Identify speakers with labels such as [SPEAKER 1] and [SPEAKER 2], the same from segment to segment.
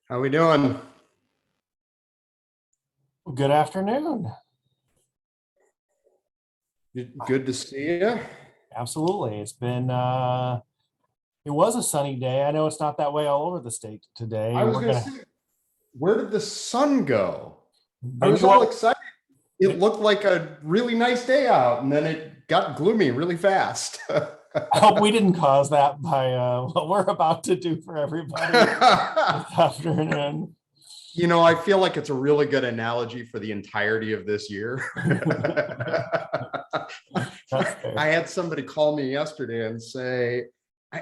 [SPEAKER 1] How we doing?
[SPEAKER 2] Good afternoon.
[SPEAKER 1] Good to see you.
[SPEAKER 2] Absolutely. It was a sunny day. I know it's not that way all over the state
[SPEAKER 1] I
[SPEAKER 2] today.
[SPEAKER 1] was
[SPEAKER 2] We're
[SPEAKER 1] going to
[SPEAKER 2] gonna
[SPEAKER 1] say, where did the sun go? I
[SPEAKER 2] maybe
[SPEAKER 1] was all
[SPEAKER 2] what
[SPEAKER 1] excited. It looked like a really nice day out, and then it got gloomy really fast.
[SPEAKER 2] I hope we didn't cause that by what we're about to do for everybody this afternoon.
[SPEAKER 1] I feel like it's a really good analogy for the entirety of this year.
[SPEAKER 2] That's
[SPEAKER 1] I
[SPEAKER 2] fair.
[SPEAKER 1] had somebody call me yesterday and say,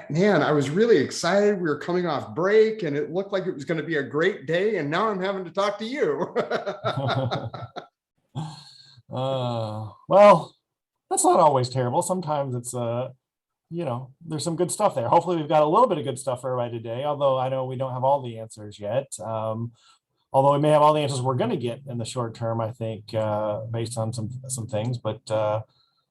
[SPEAKER 1] man, I was really excited. We were coming off break and it looked like it was going to be a great day. And now I'm having to talk to you.
[SPEAKER 2] Well, that's not always terrible. Sometimes it's there's some good stuff there. Hopefully we've got a little bit of good stuff for everybody today, although I know we don't have all the answers yet. Although we may have all the answers we're going to get in the short term, I think, based on some things. But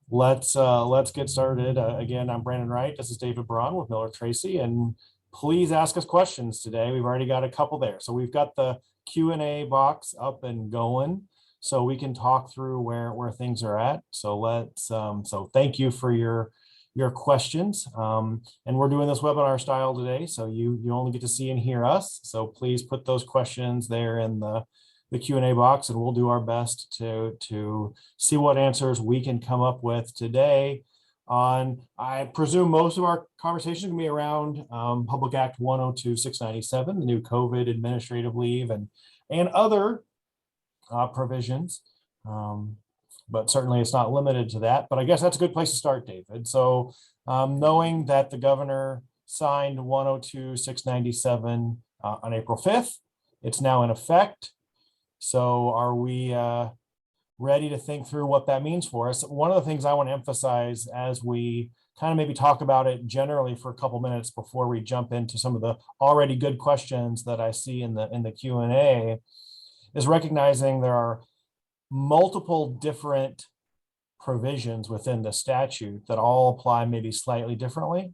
[SPEAKER 2] let's get started. Again, I'm Brandon Wright. This is David Braun with Miller Tracy, and please ask us questions today. We've already got a couple there, so we've got the Q&A box up and going, so we can talk through where things are at. So so thank you for your questions. And we're doing this webinar style today, so you only get to see and hear us. So please put those questions there in the Q&A box, and we'll do our best to see what answers we can come up with today on, I presume most of our conversation can be around Public Act 102-697, the new COVID administrative leave and other provisions. But certainly it's not limited to that. But I guess that's a good place to start, David. So knowing that the governor signed 102-697 on April 5th, it's now in effect. So are we ready to think through what that means for us? One of the things I want to emphasize as we kind of maybe talk about it generally for a couple minutes before we jump into some of the already good questions that I see in the Q&A is recognizing there are multiple different provisions within the statute that all apply maybe slightly differently,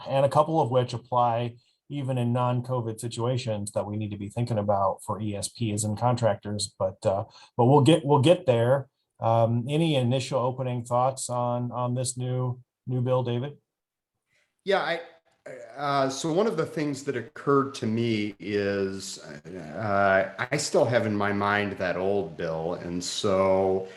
[SPEAKER 2] and a couple of which apply even in non-COVID situations that we need to be thinking about for ESPs and contractors. But we'll get there. Any initial opening thoughts on this new bill, David?
[SPEAKER 1] Yeah, so one of the things that occurred to me is I still have in my mind that old bill. And so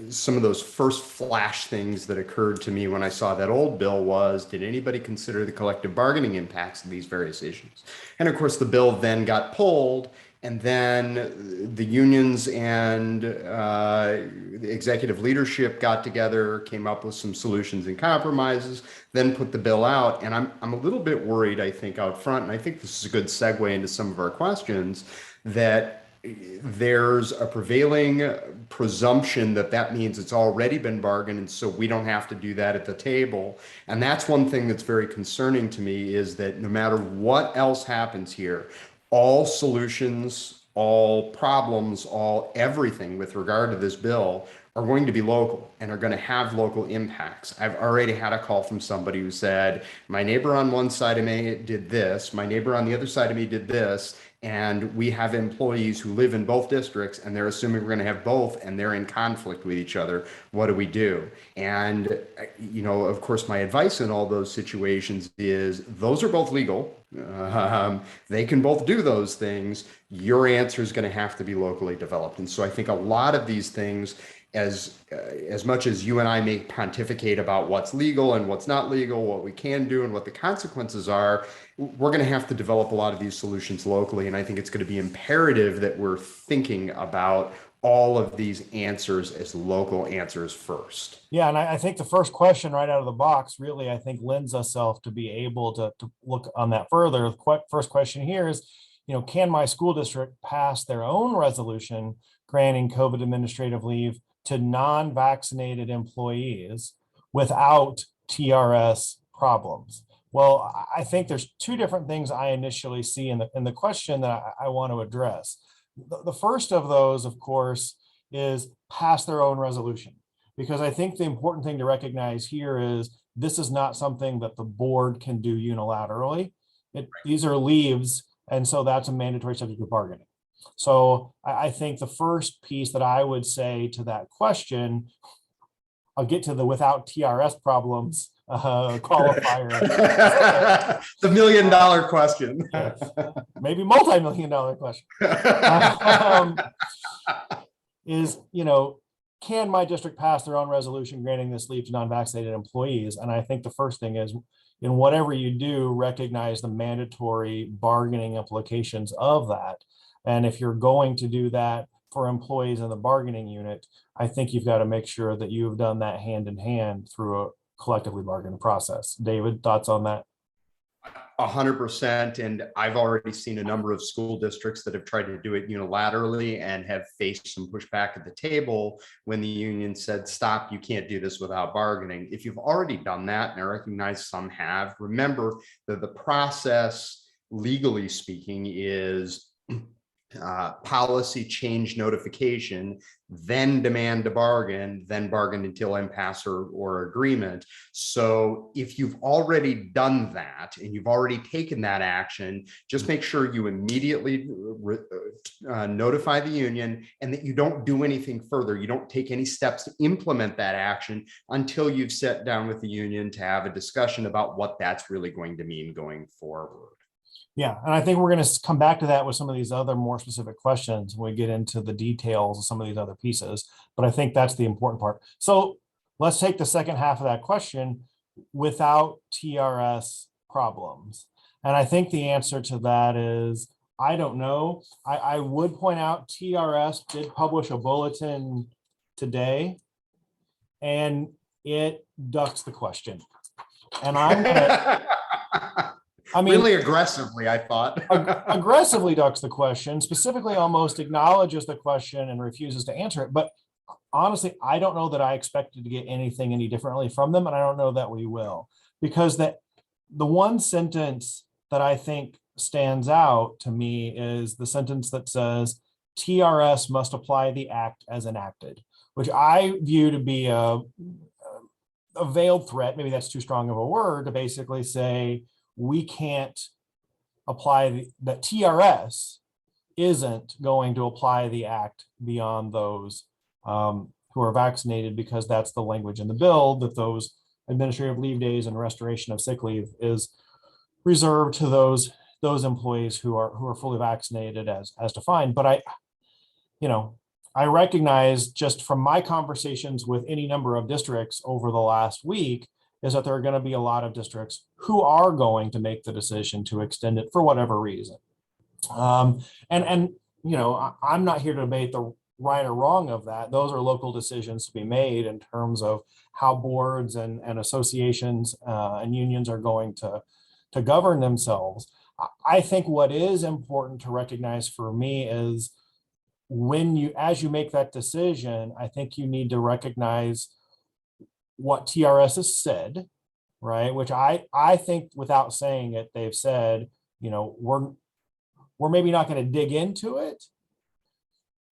[SPEAKER 1] some of those first flash things that occurred to me when I saw that old bill was, did anybody consider the collective bargaining impacts of these various issues? And of course, the bill then got pulled. And then the unions and the executive leadership got together, came up with some solutions and compromises, then put the bill out. And I'm a little bit worried, I think, out front, and I think this is a good segue into some of our questions, that there's a prevailing presumption that that means it's already been bargained, and so we don't have to do that at the table. And that's one thing that's very concerning to me, is that no matter what else happens here, all solutions, all problems, all everything with regard to this bill are going to be local and are going to have local impacts. I've already had a call from somebody who said, my neighbor on one side of me did this, my neighbor on the other side of me did this, and we have employees who live in both districts and they're assuming we're going to have both and they're in conflict with each other. What do we do? And, of course, my advice in all those situations is those are both legal. They can both do those things. Your answer is going to have to be locally developed. And so I think a lot of these things, as much as you and I may pontificate about what's legal and what's not legal, what we can do and what the consequences are, we're going to have to develop a lot of these solutions locally. And I think it's going to be imperative that we're thinking about all of these answers as local answers first.
[SPEAKER 2] Yeah, and I think the first question right out of the box really, I think, lends itself to be able to look on that further. The first question here is, can my school district pass their own resolution granting COVID administrative leave to non-vaccinated employees without TRS problems? Well, I think there's two different things I initially see in the question that I want to address. The first of those, of course, is pass their own resolution, because I think the important thing to recognize here is this is not something that the board can do unilaterally. These are leaves And so that's a mandatory subject of bargaining. So I think the first piece that I would say to that question, I'll get to the without TRS problems qualifier.
[SPEAKER 1] The $1 million question.
[SPEAKER 2] Yes. Maybe multi-million-dollar question. Is, can my district pass their own resolution granting this leave to non-vaccinated employees? And I think the first thing is, in whatever you do, recognize the mandatory bargaining implications of that. And if you're going to do that for employees in the bargaining unit, I think you've got to make sure that you've done that hand in hand through a collectively bargained process. David, thoughts on that?
[SPEAKER 1] 100%. And I've already seen a number of school districts that have tried to do it unilaterally and have faced some pushback at the table when the union said, stop, you can't do this without bargaining. If you've already done that, and I recognize some have, remember that the process, legally speaking, is policy change notification, then demand to bargain, then bargain until impasse or agreement. So if you've already done that and you've already taken that action, just make sure you immediately notify the union, and that you don't do anything further. You don't take any steps to implement that action until you've sat down with the union to have a discussion about what that's really going to mean going forward.
[SPEAKER 2] Yeah, and I think we're going to come back to that with some of these other more specific questions when we get into the details of some of these other pieces. But I think that's the important part. So let's take the second half of that question, without TRS problems. And I think the answer to that is, I don't know. I would point out TRS did publish a bulletin today, and it ducks the question. And I'm going to...
[SPEAKER 1] really aggressively, I thought.
[SPEAKER 2] Aggressively ducks the question, specifically almost acknowledges the question and refuses to answer it. But honestly, I don't know that I expected to get anything any differently from them, and I don't know that we will. Because the one sentence that I think stands out to me is the sentence that says, TRS must apply the act as enacted, which I view to be a veiled threat. Maybe that's too strong of a word, to basically say, we can't apply that TRS isn't going to apply the act beyond those who are vaccinated, because that's the language in the bill, that those administrative leave days and restoration of sick leave is reserved to those employees who are fully vaccinated as defined. But I recognize, just from my conversations with any number of districts over the last week, is that there are going to be a lot of districts who are going to make the decision to extend it for whatever reason. I'm not here to debate the right or wrong of that. Those are local decisions to be made in terms of how boards and associations and unions are going to govern themselves. I think what is important to recognize for me is, as you make that decision, I think you need to recognize what TRS has said, right? Which I think, without saying it, they've said, we're maybe not going to dig into it,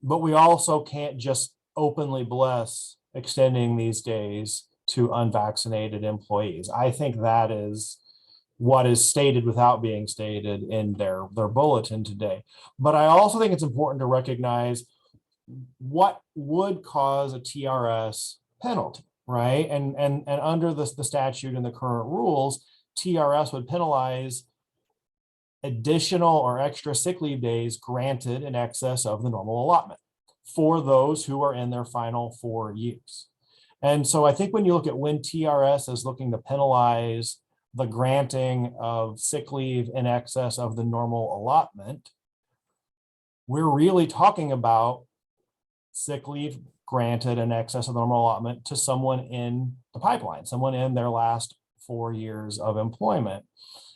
[SPEAKER 2] but we also can't just openly bless extending these days to unvaccinated employees. I think that is what is stated without being stated in their bulletin today. But I also think it's important to recognize what would cause a TRS penalty. Right. And under the statute and the current rules, TRS would penalize additional or extra sick leave days granted in excess of the normal allotment for those who are in their final 4 years. And so I think when you look at when TRS is looking to penalize the granting of sick leave in excess of the normal allotment, we're really talking about sick leave granted in excess of the normal allotment to someone in the pipeline, someone in their last 4 years of employment.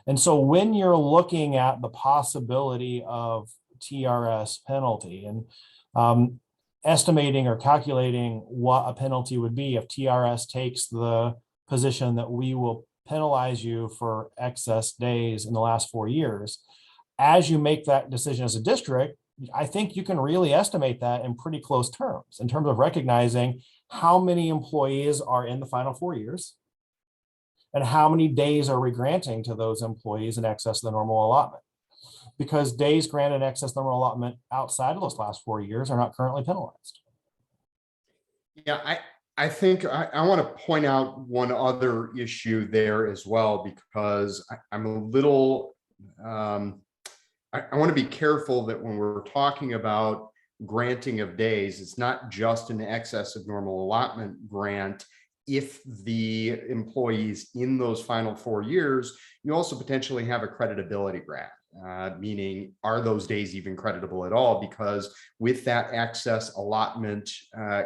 [SPEAKER 2] And so when you're looking at the possibility of TRS penalty and estimating or calculating what a penalty would be if TRS takes the position that we will penalize you for excess days in the last 4 years, as you make that decision as a district, I think you can really estimate that in pretty close terms, in terms of recognizing how many employees are in the final 4 years and how many days are we granting to those employees in excess of the normal allotment. because days granted in excess normal allotment outside of those last 4 years are not currently penalized.
[SPEAKER 1] Yeah, I think I want to point out one other issue there as well, because I'm a little, I want to be careful that when we're talking about granting of days, it's not just an excess of normal allotment grant. If the employees in those final 4 years, you also potentially have a creditability grant, meaning are those days even creditable at all? Because with that excess allotment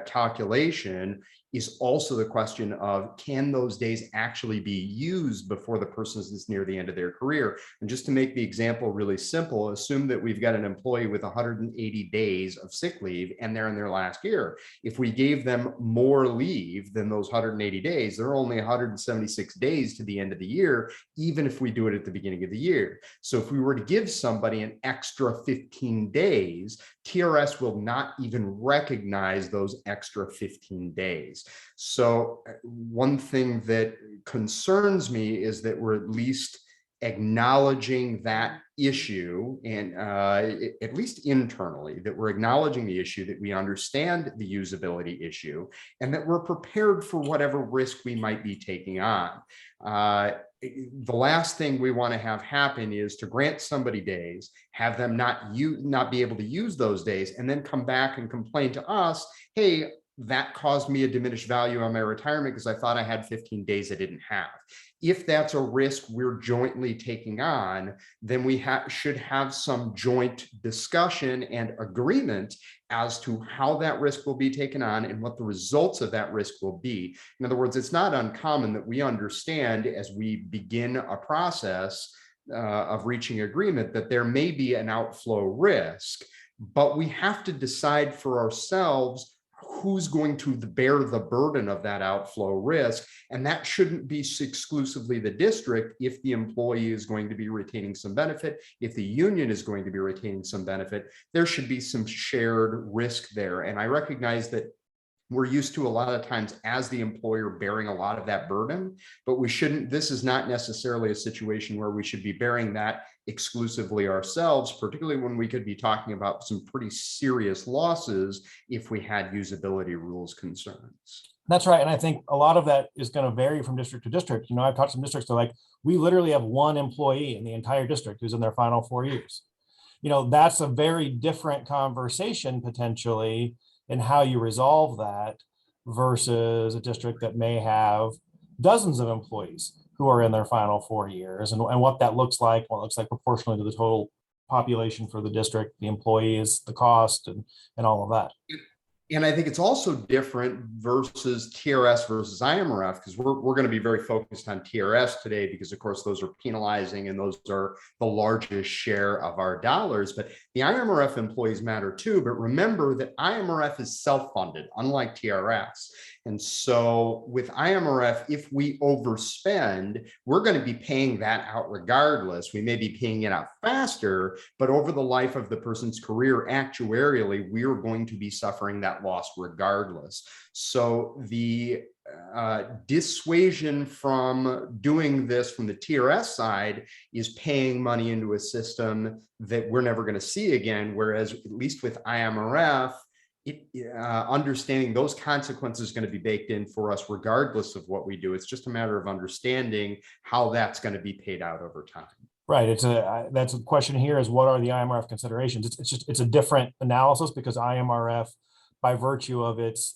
[SPEAKER 1] calculation is also the question of, can those days actually be used before the person is near the end of their career? And just to make the example really simple, assume that we've got an employee with 180 days of sick leave and they're in their last year. If we gave them more leave than those 180 days, they're only 176 days to the end of the year, even if we do it at the beginning of the year. So if we were to give somebody an extra 15 days, TRS will not even recognize those extra 15 days. So one thing that concerns me is that we're at least acknowledging that issue, and at least internally, that we're acknowledging the issue, that we understand the usability issue, and that we're prepared for whatever risk we might be taking on. The last thing we want to have happen is to grant somebody days, have them not be able to use those days, and then come back and complain to us, hey, that caused me a diminished value on my retirement because I thought I had 15 days I didn't have. If that's a risk we're jointly taking on, then we should have some joint discussion and agreement as to how that risk will be taken on and what the results of that risk will be. In other words, it's not uncommon that we understand as we begin a process of reaching agreement that there may be an outflow risk, but we have to decide for ourselves who's going to bear the burden of that outflow risk. And that shouldn't be exclusively the district if the employee is going to be retaining some benefit, if the union is going to be retaining some benefit, there should be some shared risk there. And I recognize that we're used to a lot of times as the employer bearing a lot of that burden, but we shouldn't, this is not necessarily a situation where we should be bearing that exclusively ourselves, particularly when we could be talking about some pretty serious losses if we had usability rules concerns.
[SPEAKER 2] That's right. And I think a lot of that is going to vary from district to district. You know, I've talked to some districts that like, we literally have one employee in the entire district who's in their final 4 years. You know, that's a very different conversation potentially in how you resolve that versus a district that may have dozens of employees who are in their final 4 years, and what that looks like, what it looks like proportionally to the total population for the district, the employees, the cost, and all of that.
[SPEAKER 1] And I think it's also different versus TRS versus IMRF, because we're going to be very focused on TRS today, because of course those are penalizing and those are the largest share of our dollars. But the IMRF employees matter too. But remember that IMRF is self-funded, unlike TRS. And so with IMRF, if we overspend, we're going to be paying that out regardless. We may be paying it out faster, but over the life of the person's career, actuarially, we're going to be suffering that loss regardless. So the dissuasion from doing this from the TRS side is paying money into a system that we're never going to see again. Whereas at least with IMRF, understanding those consequences is going to be baked in for us regardless of what we do. It's just a matter of understanding how that's going to be paid out over time.
[SPEAKER 2] Right. That's a question here is, what are the IMRF considerations? It's a different analysis, because IMRF, by virtue of its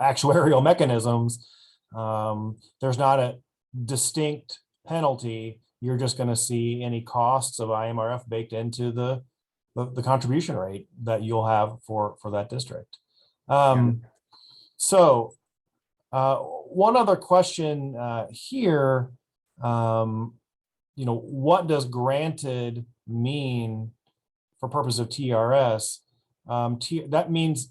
[SPEAKER 2] actuarial mechanisms, there's not a distinct penalty. You're just going to see any costs of IMRF baked into the contribution rate that you'll have for that district. So one other question here, you know, what does granted mean for purpose of TRS? That means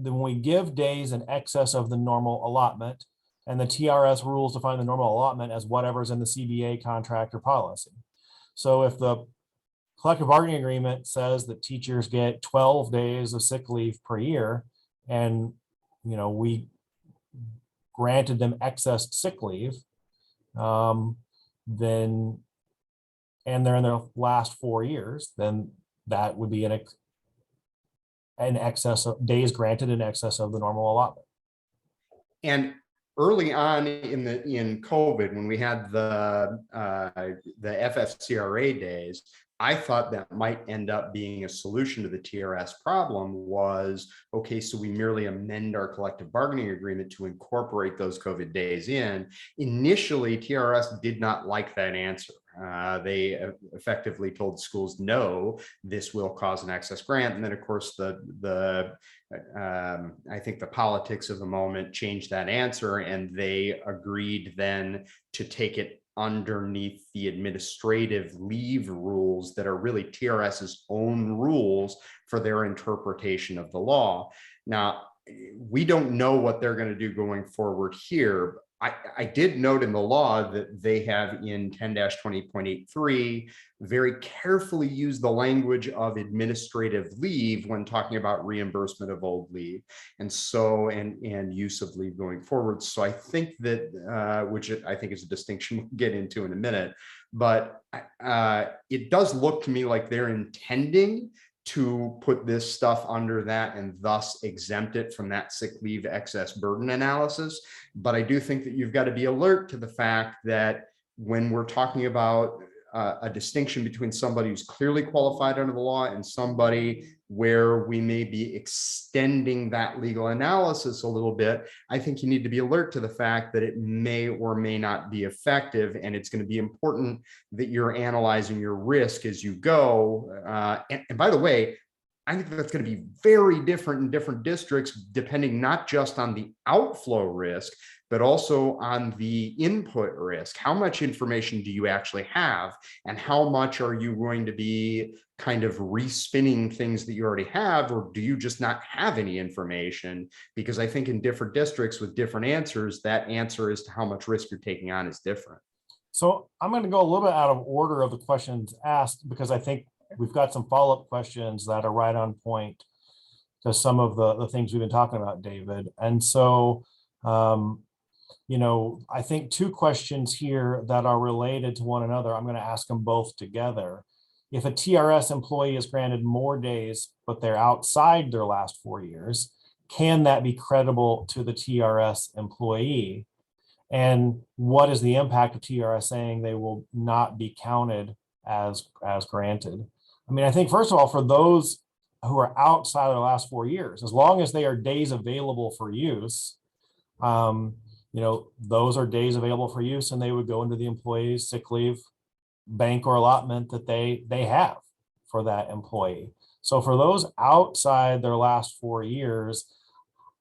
[SPEAKER 2] that when we give days in excess of the normal allotment, and the TRS rules define the normal allotment as whatever's in the CBA contract or policy. So if the collective bargaining agreement says that teachers get 12 days of sick leave per year, and you know, we granted them excess sick leave, then and they're in their last 4 years, then that would be an excess of days granted in excess of the normal allotment.
[SPEAKER 1] And early on in COVID, when we had the FFCRA days, I thought that might end up being a solution to the TRS problem was, okay, so we merely amend our collective bargaining agreement to incorporate those COVID days in. Initially, TRS did not like that answer. They effectively told schools, no, this will cause an excess grant. And then, of course, I think the politics of the moment changed that answer, and they agreed then to take it underneath the administrative leave rules that are really TRS's own rules for their interpretation of the law. Now, we don't know what they're going to do going forward here. I did note in the law that they have in 10-20.83 very carefully used the language of administrative leave when talking about reimbursement of old leave, and use of leave going forward. So I think that, which I think is a distinction we'll get into in a minute, but it does look to me like they're intending to put this stuff under that and thus exempt it from that sick leave excess burden analysis. But I do think that you've got to be alert to the fact that when we're talking about a distinction between somebody who's clearly qualified under the law and somebody where we may be extending that legal analysis a little bit, I think you need to be alert to the fact that it may or may not be effective. And it's going to be important that you're analyzing your risk as you go. And by the way, I think that's going to be very different in different districts, depending not just on the outflow risk, but also on the input risk. How much information do you actually have? And how much are you going to be kind of respinning things that you already have? Or do you just not have any information? Because I think in different districts with different answers, that answer as to how much risk you're taking on is different.
[SPEAKER 2] So I'm going to go a little bit out of order of the questions asked, because I think we've got some follow-up questions that are right on point to some of the things we've been talking about, David. And so, I think two questions here that are related to one another. I'm going to ask them both together. If a TRS employee is granted more days, but they're outside their last 4 years, can that be credible to the TRS employee? And what is the impact of TRS saying they will not be counted as granted? I mean, I think, first of all, for those who are outside of the last 4 years, as long as they are days available for use, those are days available for use, and they would go into the employee's sick leave bank or allotment that they have for that employee. So for those outside their last 4 years,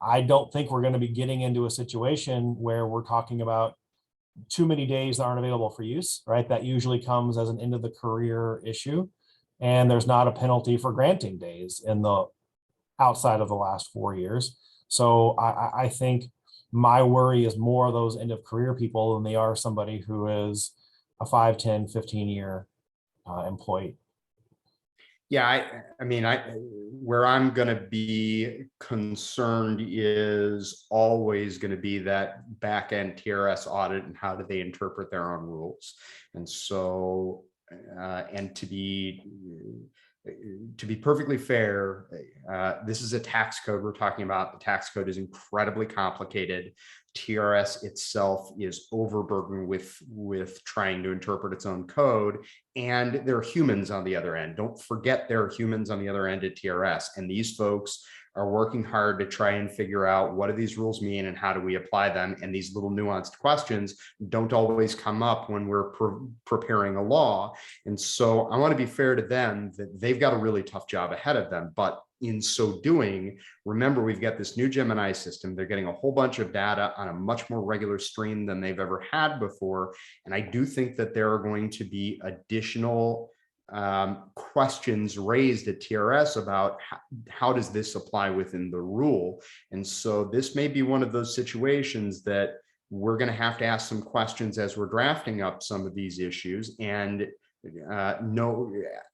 [SPEAKER 2] I don't think we're going to be getting into a situation where we're talking about too many days that aren't available for use, right? That usually comes as an end of the career issue. And there's not a penalty for granting days in the outside of the last 4 years. So I think my worry is more those end of career people than they are somebody who is a 5, 10, 15-year employee.
[SPEAKER 1] Yeah, where I'm going to be concerned is always going to be that back end TRS audit and how do they interpret their own rules. And so, and to be perfectly fair, this is a tax code we're talking about. The tax code is incredibly complicated. TRS itself is overburdened with trying to interpret its own code, and there are humans on the other end. Don't forget there are humans on the other end at TRS, and these folks are working hard to try and figure out what do these rules mean and how do we apply them. And these little nuanced questions don't always come up when we're preparing a law. And so I want to be fair to them that they've got a really tough job ahead of them. But in so doing, remember, we've got this new Gemini system. They're getting a whole bunch of data on a much more regular stream than they've ever had before. And I do think that there are going to be additional questions raised at TRS about how does this apply within the rule. And so this may be one of those situations that we're going to have to ask some questions as we're drafting up some of these issues, and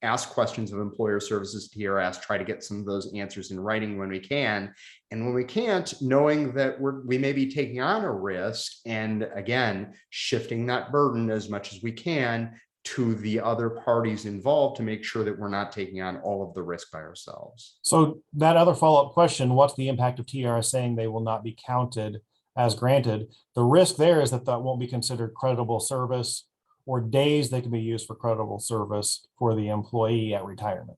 [SPEAKER 1] ask questions of employer services TRS, try to get some of those answers in writing when we can. And when we can't, knowing that we may be taking on a risk, and again, shifting that burden as much as we can to the other parties involved to make sure that we're not taking on all of the risk by ourselves.
[SPEAKER 2] So that other follow-up question, what's the impact of TRS saying they will not be counted as granted? The risk there is that that won't be considered creditable service or days that can be used for creditable service for the employee at retirement.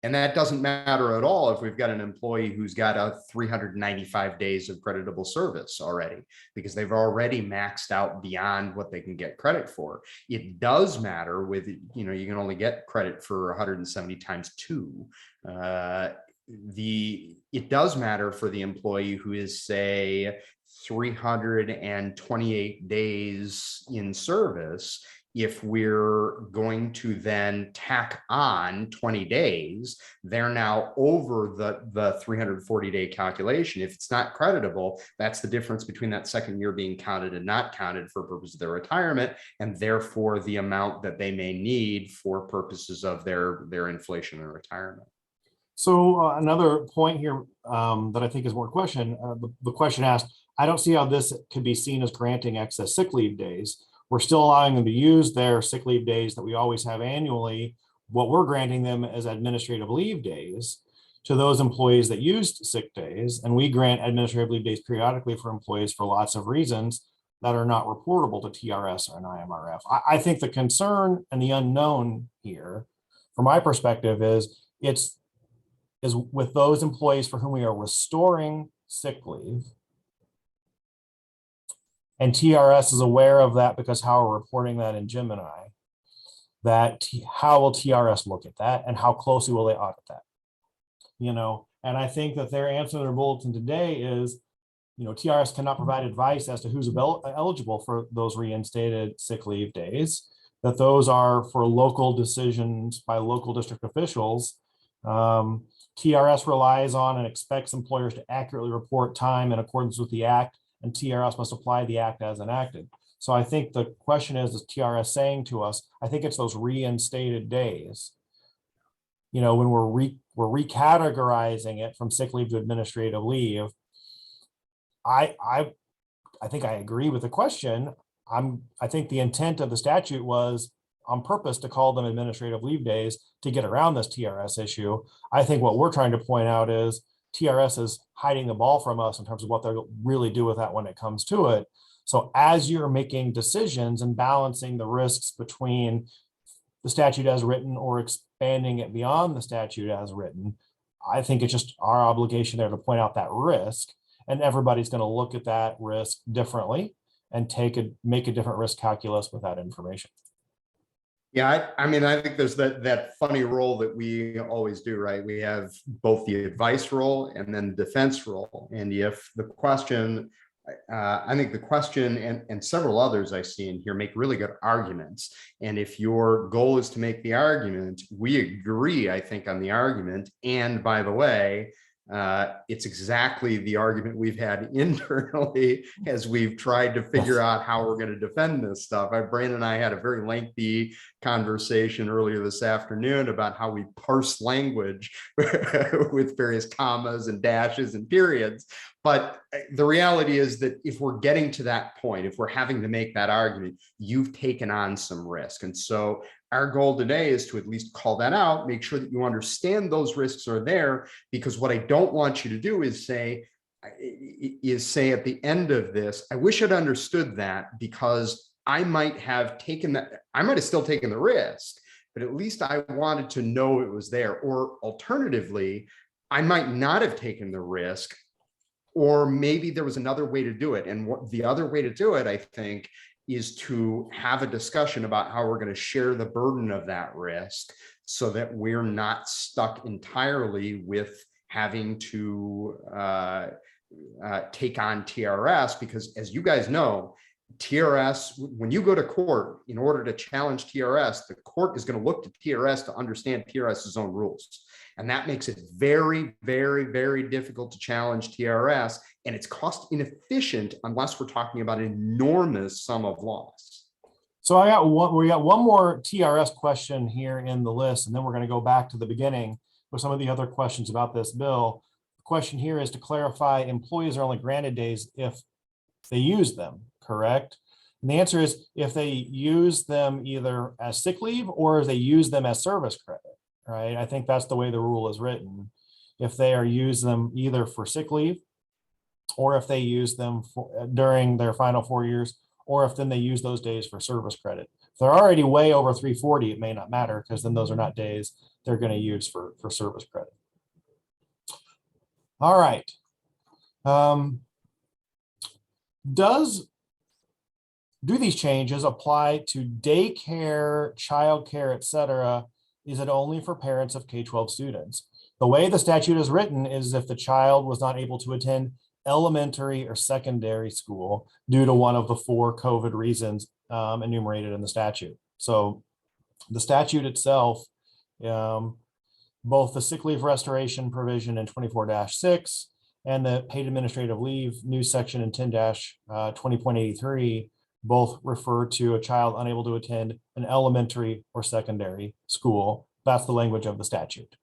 [SPEAKER 1] And that doesn't matter at all if we've got an employee who's got a 395 days of creditable service already, because they've already maxed out beyond what they can get credit for. It does matter with, you can only get credit for 170 times 2. It does matter for the employee who is, say, 328 days in service. If we're going to then tack on 20 days, they're now over the 340-day calculation. If it's not creditable, that's the difference between that second year being counted and not counted for purposes of their retirement, and therefore the amount that they may need for purposes of their inflation and retirement.
[SPEAKER 2] So another point here that I think is more question, the question asked, I don't see how this could be seen as granting excess sick leave days. We're still allowing them to use their sick leave days that we always have annually. What we're granting them as administrative leave days to those employees that used sick days. And we grant administrative leave days periodically for employees for lots of reasons that are not reportable to TRS or an IMRF. I think the concern and the unknown here, from my perspective, is with those employees for whom we are restoring sick leave. And TRS is aware of that because how we're reporting that in Gemini, how will TRS look at that and how closely will they audit that? And I think that their answer to their bulletin today is, TRS cannot provide advice as to who's eligible for those reinstated sick leave days, that those are for local decisions by local district officials. TRS relies on and expects employers to accurately report time in accordance with the Act, and TRS must apply the Act as enacted. So I think the question is TRS saying to us, I think it's those reinstated days, when we're recategorizing it from sick leave to administrative leave. I think I agree with the question. I think the intent of the statute was on purpose to call them administrative leave days to get around this TRS issue. I think what we're trying to point out is TRS is hiding the ball from us in terms of what they'll really do with that when it comes to it. So as you're making decisions and balancing the risks between the statute as written or expanding it beyond the statute as written, I think it's just our obligation there to point out that risk, and everybody's going to look at that risk differently and make a different risk calculus with that information.
[SPEAKER 1] Yeah, I mean, I think there's that funny role that we always do, right? We have both the advice role and then the defense role. And if the question, I think the question and several others I see in here make really good arguments. And if your goal is to make the argument, we agree, I think, on the argument. And by the way, it's exactly the argument we've had internally as we've tried to figure out how we're going to defend this stuff. Braun and I had a very lengthy conversation earlier this afternoon about how we parse language with various commas and dashes and periods. But the reality is that if we're getting to that point, if we're having to make that argument, you've taken on some risk. And so our goal today is to at least call that out, make sure that you understand those risks are there, because what I don't want you to do is say at the end of this, I wish I'd understood that, because I might have still taken the risk, but at least I wanted to know it was there. Or alternatively, I might not have taken the risk, or maybe there was another way to do it. And what the other way to do it, I think, is to have a discussion about how we're going to share the burden of that risk so that we're not stuck entirely with having to take on TRS. Because as you guys know, TRS, when you go to court, in order to challenge TRS, the court is going to look to TRS to understand TRS's own rules. And that makes it very, very, very difficult to challenge TRS. And it's cost inefficient unless we're talking about an enormous sum of loss.
[SPEAKER 2] So we got one more TRS question here in the list, and then we're going to go back to the beginning with some of the other questions about this bill. The question here is to clarify, employees are only granted days if they use them, correct? And the answer is if they use them either as sick leave or if they use them as service credit, right? I think that's the way the rule is written. If they are use them either for sick leave or if they use them during their final 4 years, or if then they use those days for service credit. If they're already way over 340, it may not matter because then those are not days they're going to use for service credit. All right. Do these changes apply to daycare, childcare, et cetera? Is it only for parents of K-12 students? The way the statute is written is if the child was not able to attend elementary or secondary school due to one of the 4 COVID reasons enumerated in the statute. So the statute itself, both the sick leave restoration provision in 24-6 and the paid administrative leave new section in 10-20.83 both refer to a child unable to attend an elementary or secondary school. That's the language of the statute.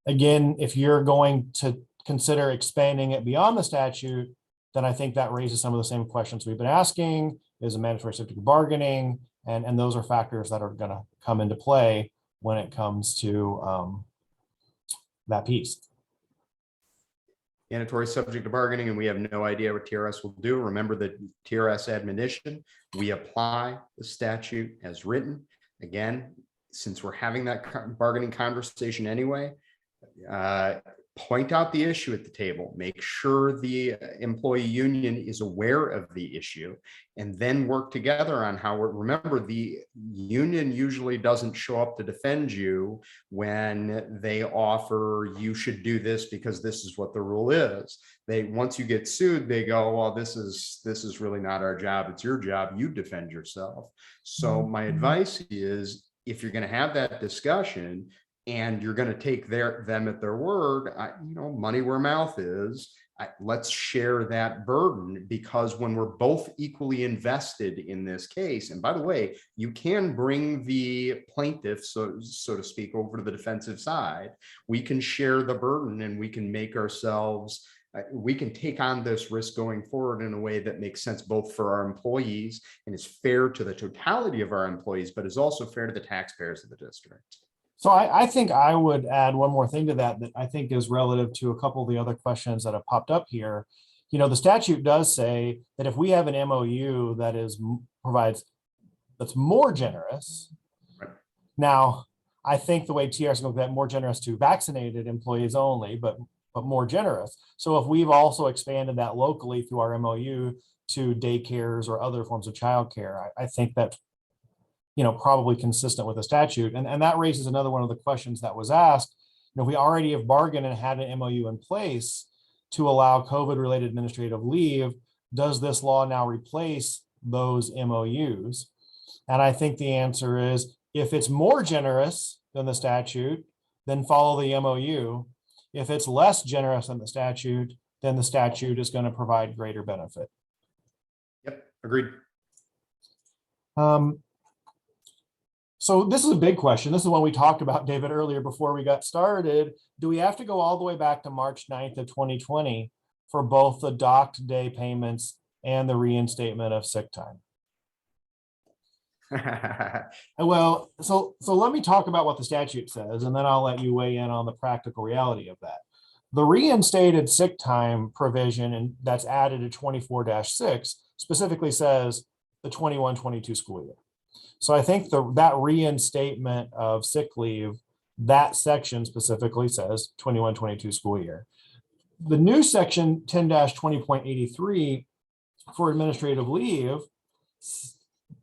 [SPEAKER 2] Again, if you're going to consider expanding it beyond the statute, then I think that raises some of the same questions we've been asking. Is a mandatory subject to bargaining? And those are factors that are going to come into play when it comes to that piece.
[SPEAKER 1] Mandatory subject to bargaining, and we have no idea what TRS will do. Remember the TRS admonition. We apply the statute as written. Again, since we're having that bargaining conversation anyway, point out the issue at the table, make sure the employee union is aware of the issue, and then work together on how remember, the union usually doesn't show up to defend you when they offer you should do this because this is what the rule is. Once you get sued, they go, well, this is really not our job. It's your job. You defend yourself. So my advice is, if you're going to have that discussion, and you're going to take them at their word, money where mouth is, let's share that burden, because when we're both equally invested in this case, and by the way, you can bring the plaintiff, so to speak, over to the defensive side, we can share the burden and we can make ourselves, we can take on this risk going forward in a way that makes sense both for our employees and is fair to the totality of our employees, but is also fair to the taxpayers of the district.
[SPEAKER 2] So I think I would add one more thing to that I think is relative to a couple of the other questions that have popped up here. The statute does say that if we have an MOU that that's more generous.
[SPEAKER 1] Right.
[SPEAKER 2] Now, I think the way TRS goes, that more generous to vaccinated employees only, but more generous. So if we've also expanded that locally through our MOU to daycares or other forms of childcare, I think that probably consistent with the statute. And that raises another one of the questions that was asked. We already have bargained and had an MOU in place to allow COVID-related administrative leave. Does this law now replace those MOUs? And I think the answer is, if it's more generous than the statute, then follow the MOU. If it's less generous than the statute, then the statute is going to provide greater benefit.
[SPEAKER 1] Yep, agreed.
[SPEAKER 2] So this is a big question. This is one we talked about, David, earlier before we got started. Do we have to go all the way back to March 9th of 2020 for both the docked day payments and the reinstatement of sick time? Well, so let me talk about what the statute says, and then I'll let you weigh in on the practical reality of that. The reinstated sick time provision, and that's added to 24-6, specifically says the 21-22 school year. So I think that reinstatement of sick leave, that section specifically says 21-22 school year. The new section 10-20.83 for administrative leave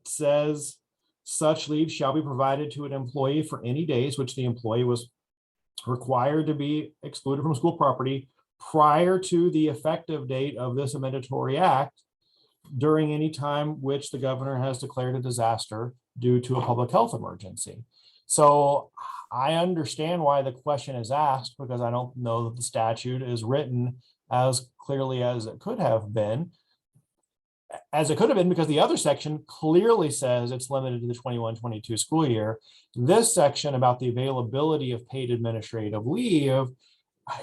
[SPEAKER 2] says such leave shall be provided to an employee for any days which the employee was required to be excluded from school property prior to the effective date of this amendatory act during any time which the governor has declared a disaster due to a public health emergency. So I understand why the question is asked, because I don't know that the statute is written as clearly as it could have been. Because the other section clearly says it's limited to the 21-22 school year. This section about the availability of paid administrative leave,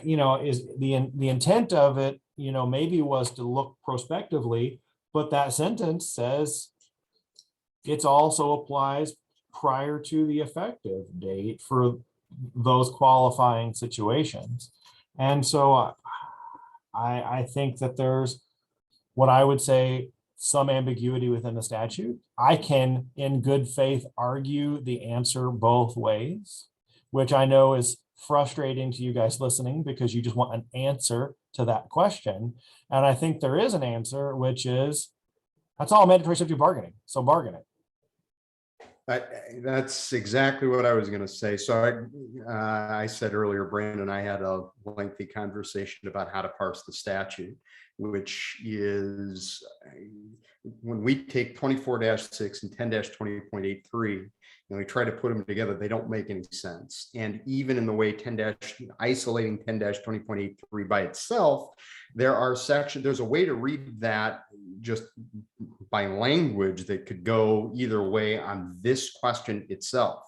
[SPEAKER 2] is the intent of it, maybe was to look prospectively, but that sentence says it also applies prior to the effective date for those qualifying situations. And so I think that there's what I would say some ambiguity within the statute. I can, in good faith, argue the answer both ways, which I know is frustrating to you guys listening because you just want an answer to that question. And I think there is an answer, which is that's all mandatory subject bargaining. So bargain it.
[SPEAKER 1] That's exactly what I was going to say. So I said earlier, Brandon and I had a lengthy conversation about how to parse the statute, which is when we take 24-6 and 10-20.83, and we try to put them together, they don't make any sense. And even in the way isolating 10-20.83 by itself, there's a way to read that just by language that could go either way on this question itself.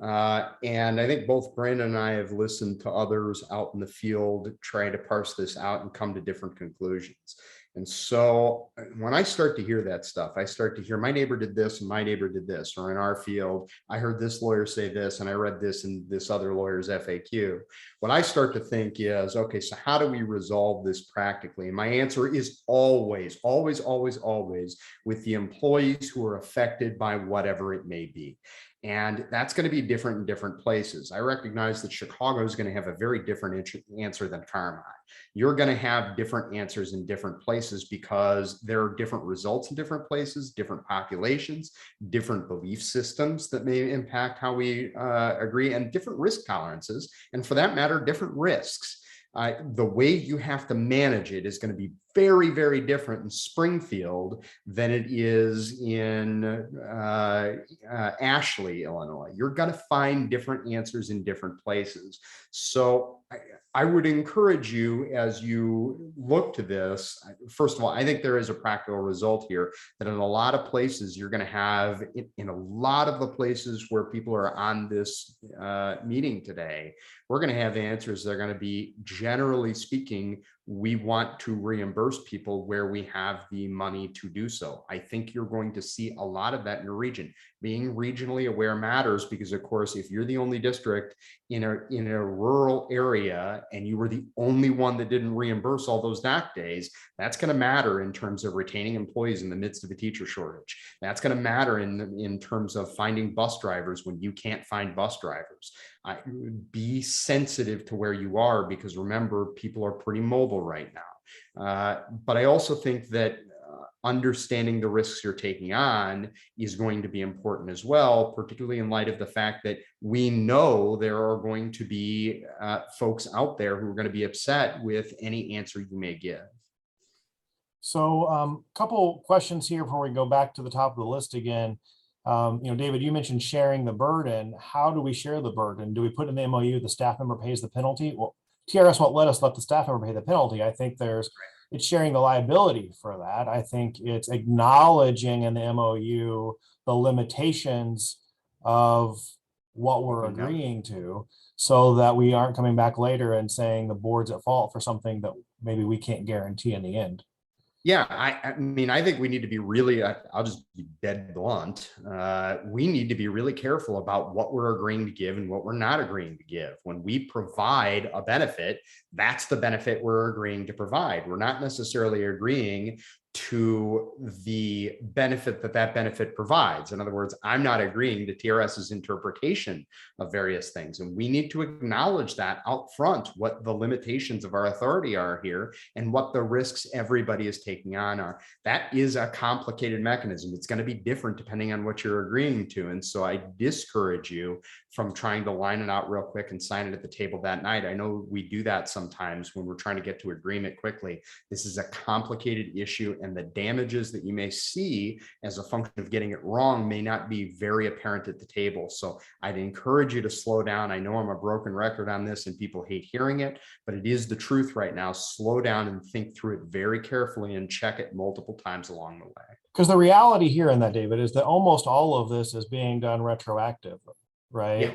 [SPEAKER 1] And I think both Brandon and I have listened to others out in the field try to parse this out and come to different conclusions. And so when I start to hear that stuff, I start to hear my neighbor did this and my neighbor did this, or in our field, I heard this lawyer say this and I read this in this other lawyer's FAQ. What I start to think is, okay, so how do we resolve this practically? And my answer is always with the employees who are affected by whatever it may be. And that's going to be different in different places. I recognize that Chicago is going to have a very different answer than Carmine. You're going to have different answers in different places because there are different results in different places, different populations, different belief systems that may impact how we agree, and different risk tolerances, and for that matter, different risks. The way you have to manage it is going to be very, very different in Springfield than it is in Ashley, Illinois. You're going to find different answers in different places. So I would encourage you, as you look to this, first of all, I think there is a practical result here that in a lot of places you're going to have, in a lot of the places where people are on this meeting today, we're going to have answers that are going to be, generally speaking, we want to reimburse people where we have the money to do so. I think you're going to see a lot of that in your region. Being regionally aware matters because, of course, if you're the only district in a rural area and you were the only one that didn't reimburse all those dock days, that's going to matter in terms of retaining employees in the midst of a teacher shortage. That's going to matter in terms of finding bus drivers when you can't find bus drivers. Be sensitive to where you are, because remember, people are pretty mobile right now. But I also think that understanding the risks you're taking on is going to be important as well, particularly in light of the fact that we know there are going to be folks out there who are going to be upset with any answer you may give.
[SPEAKER 2] So a couple questions here before we go back to the top of the list again. David, you mentioned sharing the burden. How do we share the burden? Do we put in the MOU the staff member pays the penalty? Well, TRS won't let us let the staff member pay the penalty. I think it's sharing the liability for that. I think it's acknowledging in the MOU the limitations of what we're agreeing to, so that we aren't coming back later and saying the board's at fault for something that maybe we can't guarantee in the end.
[SPEAKER 1] Yeah, I mean, I think we need to be really, I'll just be dead blunt. We need to be really careful about what we're agreeing to give and what we're not agreeing to give. When we provide a benefit, that's the benefit we're agreeing to provide. We're not necessarily agreeing to the benefit that benefit provides. In other words, I'm not agreeing to TRS's interpretation of various things. And we need to acknowledge that out front, what the limitations of our authority are here and what the risks everybody is taking on are. That is a complicated mechanism. It's going to be different depending on what you're agreeing to. And so I discourage you from trying to line it out real quick and sign it at the table that night. I know we do that sometimes when we're trying to get to agreement quickly. This is a complicated issue, and the damages that you may see as a function of getting it wrong may not be very apparent at the table. So I'd encourage you to slow down. I know I'm a broken record on this and people hate hearing it, but it is the truth right now. Slow down and think through it very carefully and check it multiple times along the way.
[SPEAKER 2] Because the reality here in that, David, is that almost all of this is being done retroactively, right? Yeah.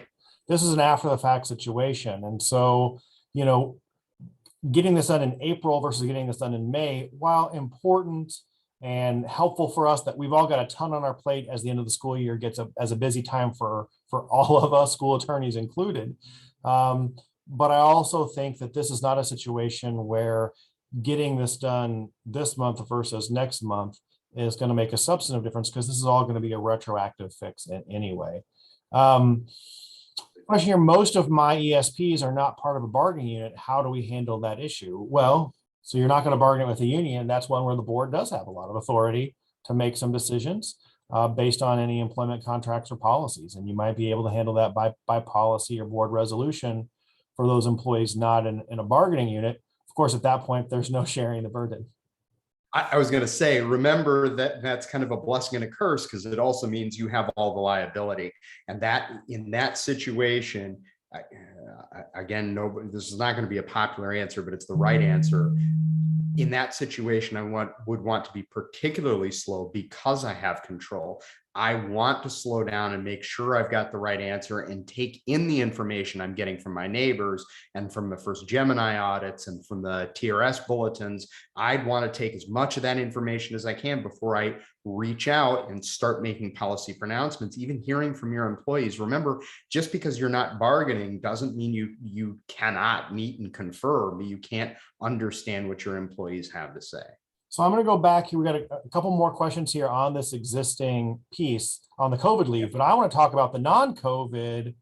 [SPEAKER 2] This is an after the fact situation. And so, getting this done in April versus getting this done in May, while important and helpful for us that we've all got a ton on our plate as the end of the school year gets as a busy time for all of us, school attorneys included. But I also think that this is not a situation where getting this done this month versus next month is going to make a substantive difference, because this is all going to be a retroactive fix anyway. Question here, most of my ESPs are not part of a bargaining unit. How do we handle that issue? Well, so you're not going to bargain with a union. That's one where the board does have a lot of authority to make some decisions based on any employment contracts or policies. And you might be able to handle that by policy or board resolution for those employees not in a bargaining unit. Of course, at that point, there's no sharing the burden.
[SPEAKER 1] I was going to say, remember that that's kind of a blessing and a curse, because it also means you have all the liability. And that in that situation, again, this is not going to be a popular answer, but it's the right answer. In that situation, I would want to be particularly slow because I have control. I want to slow down and make sure I've got the right answer and take in the information I'm getting from my neighbors and from the first Gemini audits and from the TRS bulletins. I'd want to take as much of that information as I can before I reach out and start making policy pronouncements, even hearing from your employees. Remember, just because you're not bargaining doesn't mean you cannot meet and confer. You can't understand what your employees have to say.
[SPEAKER 2] So I'm going to go back here. We got a couple more questions here on this existing piece on the COVID leave, but I want to talk about the non-COVID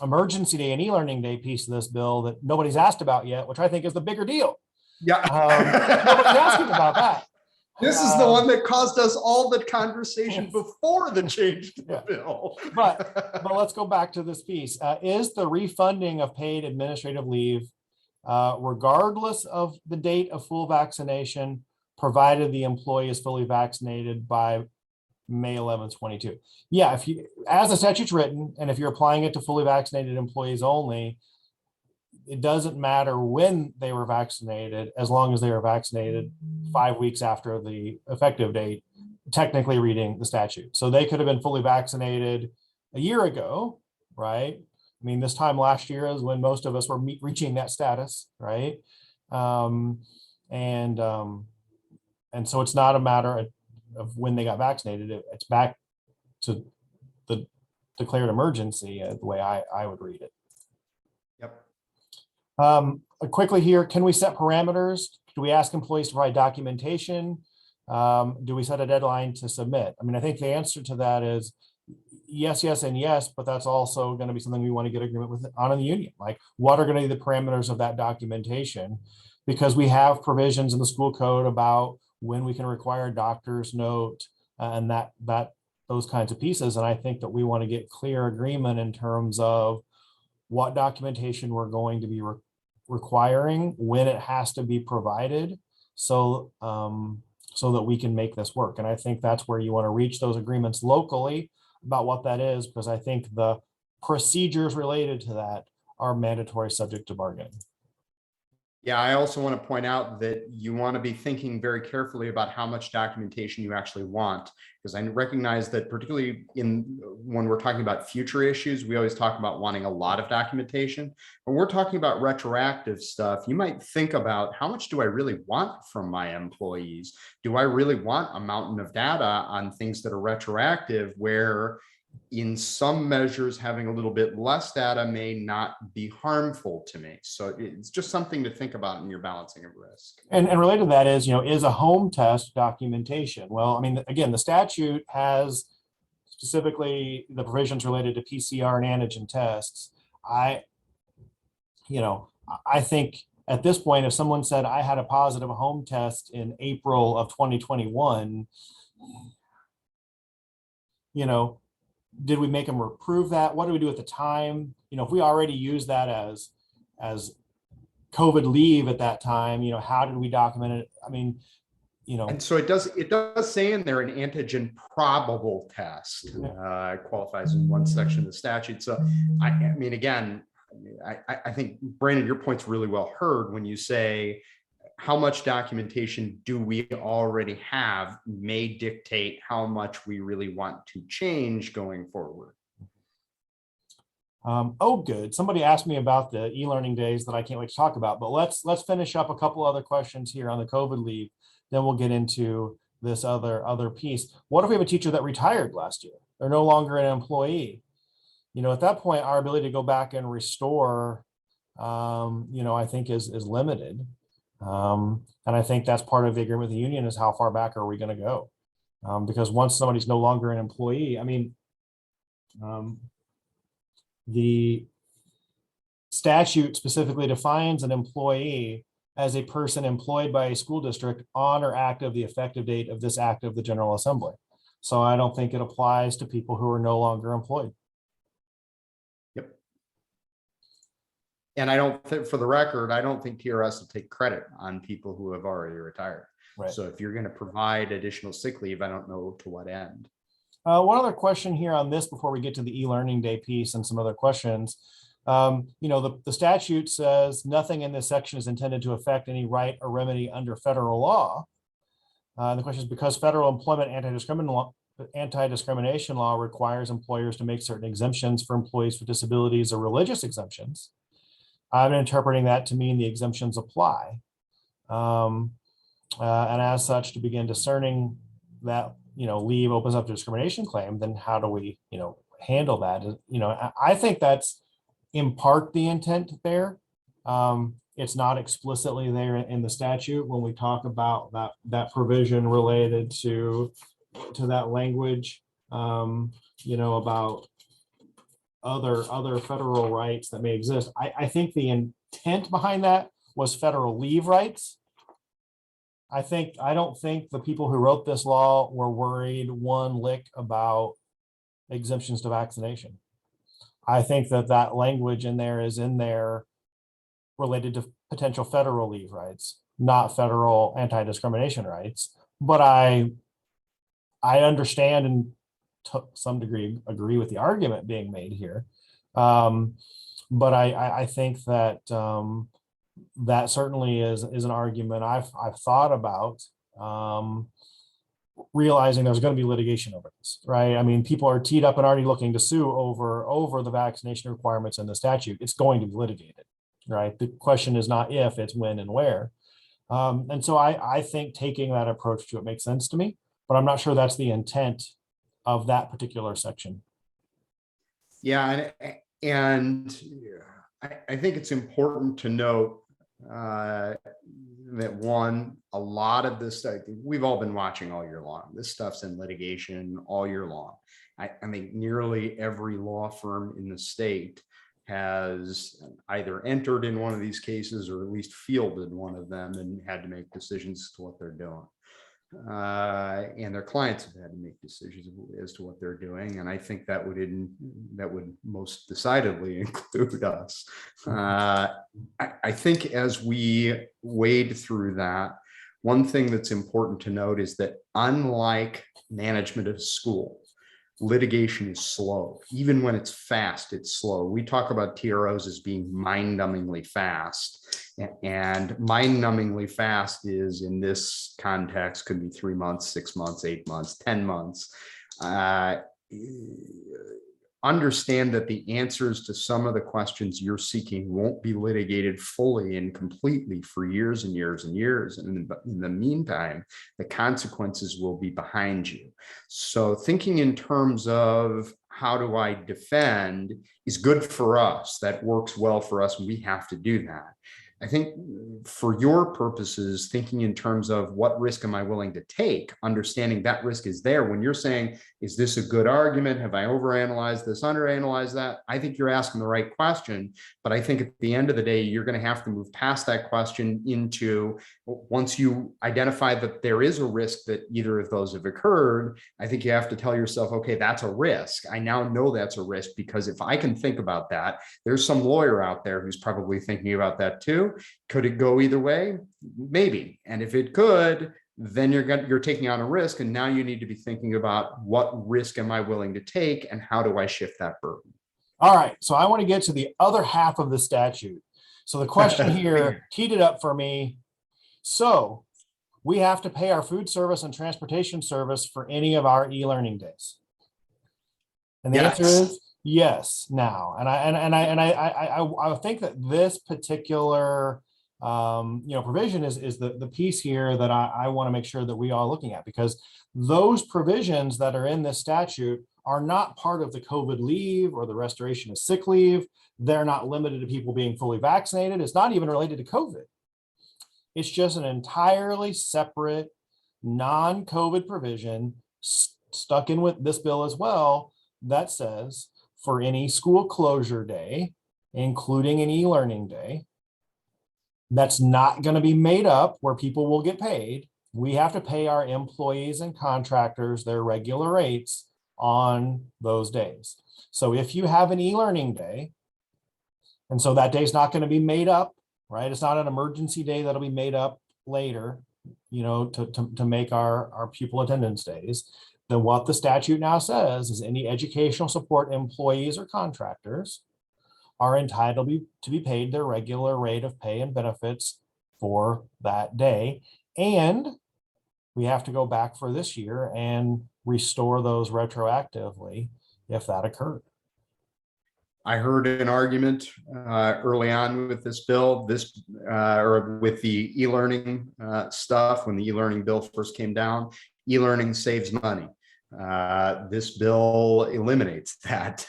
[SPEAKER 2] emergency day and e-learning day piece of this bill that nobody's asked about yet, which I think is the bigger deal.
[SPEAKER 1] Yeah.
[SPEAKER 2] Nobody's asking about that.
[SPEAKER 1] This is the one that caused us all the conversation before the change to the bill.
[SPEAKER 2] But let's go back to this piece. Is the refunding of paid administrative leave regardless of the date of full vaccination, provided the employee is fully vaccinated by May 11th, 22. Yeah, if you, as the statute's written, and if you're applying it to fully vaccinated employees only, it doesn't matter when they were vaccinated, as long as they were vaccinated 5 weeks after the effective date, technically reading the statute. So they could have been fully vaccinated a year ago, right? I mean, this time last year is when most of us were reaching that status, right? And so it's not a matter of when they got vaccinated. It's back to the declared emergency, the way I would read it.
[SPEAKER 1] Yep.
[SPEAKER 2] Quickly here, can we set parameters? Do we ask employees to provide documentation? Do we set a deadline to submit? I mean, I think the answer to that is yes, yes, and yes, but that's also going to be something we want to get agreement with on in the union. Like, what are going to be the parameters of that documentation? Because we have provisions in the school code about when we can require a doctor's note and that those kinds of pieces. And I think that we want to get clear agreement in terms of what documentation we're going to be requiring, when it has to be provided, so that we can make this work. And I think that's where you want to reach those agreements locally about what that is, because I think the procedures related to that are mandatory, subject to bargaining.
[SPEAKER 1] Yeah, I also want to point out that you want to be thinking very carefully about how much documentation you actually want, because I recognize that particularly when we're talking about future issues, we always talk about wanting a lot of documentation. When we're talking about retroactive stuff, you might think about how much do I really want from my employees? Do I really want a mountain of data on things that are retroactive, where in some measures having a little bit less data may not be harmful to me? So it's just something to think about in your balancing of risk.
[SPEAKER 2] And related to that is, is a home test documentation? Well, I mean, again, the statute has specifically the provisions related to PCR and antigen tests. I think at this point, if someone said I had a positive home test in April of 2021, did we make them prove that? What do we do at the time? If we already use that as COVID leave at that time, how did we document it? I mean,
[SPEAKER 1] and so it does say in there an antigen probable test qualifies in one section of the statute. So I mean, again, I think, Brandon, your point's really well heard when you say how much documentation do we already have may dictate how much we really want to change going forward.
[SPEAKER 2] Good. Somebody asked me about the e-learning days that I can't wait to talk about, but let's finish up a couple other questions here on the COVID leave. then we'll get into this other piece. What if we have a teacher that retired last year? They're no longer an employee. At that point, our ability to go back and restore, I think is limited. And I think that's part of the agreement with the union, is how far back are we going to go? Because once somebody's no longer an employee, the statute specifically defines an employee as a person employed by a school district on or after the effective date of this act of the General Assembly. So I don't think it applies to people who are no longer employed.
[SPEAKER 1] Yep. And I don't think, for the record, I don't think TRS will take credit on people who have already retired.
[SPEAKER 2] Right.
[SPEAKER 1] So if you're going to provide additional sick leave, I don't know to what end.
[SPEAKER 2] One other question here on this before we get to the e-learning day piece and some other questions. The statute says nothing in this section is intended to affect any right or remedy under federal law. The question is, because federal employment anti-discrimination law requires employers to make certain exemptions for employees with disabilities or religious exemptions, I'm interpreting that to mean the exemptions apply. And as such, to begin discerning that, leave opens up to discrimination claim, then how do we, handle that? I think that's in part the intent there. It's not explicitly there in the statute when we talk about that provision related to that language, about other federal rights that may exist. I think the intent behind that was federal leave rights. I don't think the people who wrote this law were worried one lick about exemptions to vaccination. I think that language in there is in there related to potential federal leave rights, not federal anti-discrimination rights. But I understand and to some degree agree with the argument being made here. But I think that that certainly is an argument I've thought about, realizing there's going to be litigation over this, right? People are teed up and already looking to sue over the vaccination requirements in the statute. It's going to be litigated, right? The question is not if, it's when and where. And so I think taking that approach to it makes sense to me, but I'm not sure that's the intent of that particular section.
[SPEAKER 1] Yeah, and I think it's important to note that a lot of this stuff, we've all been watching all year long. This stuff's in litigation all year long. I think nearly every law firm in the state has either entered in one of these cases or at least fielded one of them and had to make decisions as to what they're doing. And their clients have had to make decisions as to what they're doing, and I think that would most decidedly include us. I think as we wade through that, one thing that's important to note is that unlike management of school, litigation is slow. Even when it's fast, it's slow. We talk about TROs as being mind-numbingly fast, and mind-numbingly fast is, in this context, could be 3 months, 6 months, 8 months, 10 months. Understand that the answers to some of the questions you're seeking won't be litigated fully and completely for years and years and years. And in the meantime, the consequences will be behind you. So thinking in terms of how do I defend is good for us. That works well for us. We have to do that. I think for your purposes, thinking in terms of what risk am I willing to take, understanding that risk is there. When you're saying, is this a good argument? Have I overanalyzed this, underanalyzed that? I think you're asking the right question, but I think at the end of the day, you're going to have to move past that question into, once you identify that there is a risk that either of those have occurred, I think you have to tell yourself, okay, that's a risk. I now know that's a risk, because if I can think about that, there's some lawyer out there who's probably thinking about that too. Could it go either way? Maybe. And if it could, then you're taking on a risk. And now you need to be thinking about, what risk am I willing to take and how do I shift that burden?
[SPEAKER 2] All right. So I want to get to the other half of the statute. So the question here teed it up for me. So we have to pay our food service and transportation service for any of our e-learning days. And the answer is yes now. And I think that this particular provision is the piece here that I want to make sure that we are looking at, because those provisions that are in this statute are not part of the COVID leave or the restoration of sick leave. They're not limited to people being fully vaccinated. It's not even related to COVID. It's just an entirely separate non-COVID provision stuck in with this bill as well that says for any school closure day, including an e-learning day, that's not going to be made up where people will get paid. We have to pay our employees and contractors their regular rates on those days. So if you have an e-learning day, and so that day is not going to be made up, right? It's not an emergency day that'll be made up later, to make our pupil attendance days. Then what the statute now says is any educational support employees or contractors are entitled to be paid their regular rate of pay and benefits for that day. And we have to go back for this year and restore those retroactively if that occurred.
[SPEAKER 1] I heard an argument early on with this bill, or with the e-learning stuff when the e-learning bill first came down. E-learning saves money. This bill eliminates that.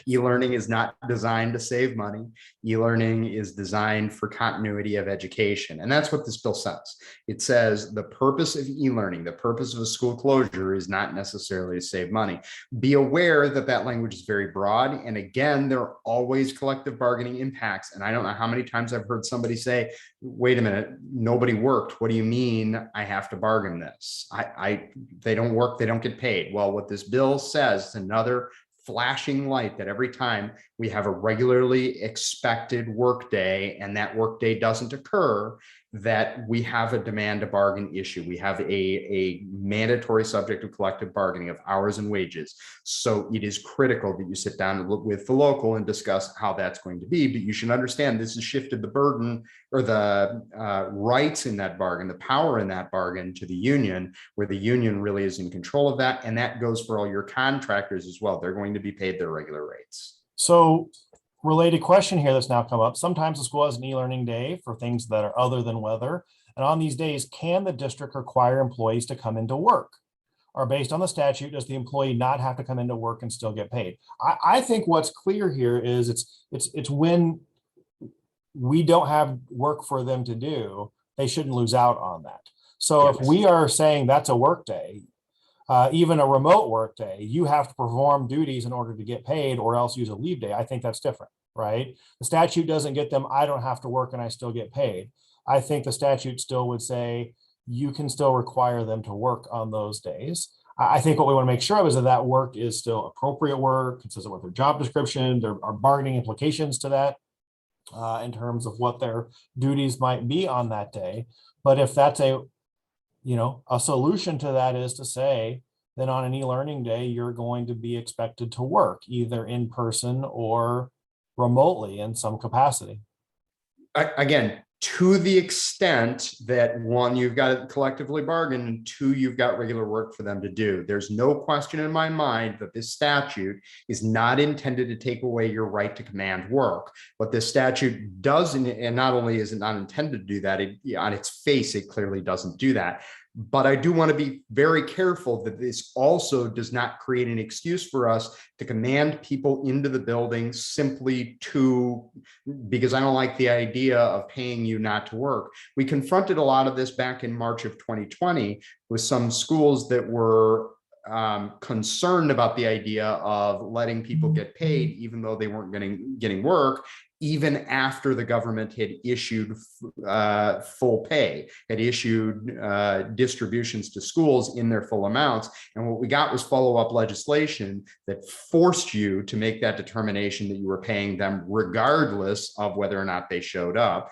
[SPEAKER 1] E-learning is not designed to save money. E-learning is designed for continuity of education. And that's what this bill says. It says the purpose of e-learning, the purpose of a school closure is not necessarily to save money. Be aware that that language is very broad. And again, there are always collective bargaining impacts. And I don't know how many times I've heard somebody say, wait a minute, nobody worked. What do you mean I have to bargain this? They don't work, they don't get paid. Well, what this bill says is another flashing light that every time we have a regularly expected workday and that workday doesn't occur, that we have a demand to bargain issue. We have a mandatory subject of collective bargaining of hours and wages. So it is critical that you sit down with the local and discuss how that's going to be. But you should understand this has shifted the burden or the rights in that bargain, the power in that bargain to the union, where the union really is in control of that. And that goes for all your contractors as well. They're going to be paid their regular rates.
[SPEAKER 2] So related question here that's now come up. Sometimes the school has an e-learning day for things that are other than weather. And on these days, can the district require employees to come into work? Or based on the statute, does the employee not have to come into work and still get paid? I think what's clear here is it's when we don't have work for them to do, they shouldn't lose out on that. So yes, if we are saying that's a work day, even a remote work day, you have to perform duties in order to get paid or else use a leave day. I think that's different, right? The statute doesn't get them, I don't have to work and I still get paid. I think the statute still would say you can still require them to work on those days. I think what we want to make sure of is that work is still appropriate work, consistent with their job description. There are bargaining implications to that in terms of what their duties might be on that day. But if that's a solution to that is to say, then on an e-learning day, you're going to be expected to work either in person or remotely in some capacity.
[SPEAKER 1] Again, to the extent that one, you've got to collectively bargain, and two, you've got regular work for them to do. There's no question in my mind that this statute is not intended to take away your right to command work. What this statute does, and not only is it not intended to do that, on its face, it clearly doesn't do that. But I do want to be very careful that this also does not create an excuse for us to command people into the building simply because I don't like the idea of paying you not to work. We confronted a lot of this back in March of 2020 with some schools that were concerned about the idea of letting people get paid even though they weren't getting work, even after the government had issued full pay, had issued distributions to schools in their full amounts. And what we got was follow-up legislation that forced you to make that determination that you were paying them regardless of whether or not they showed up.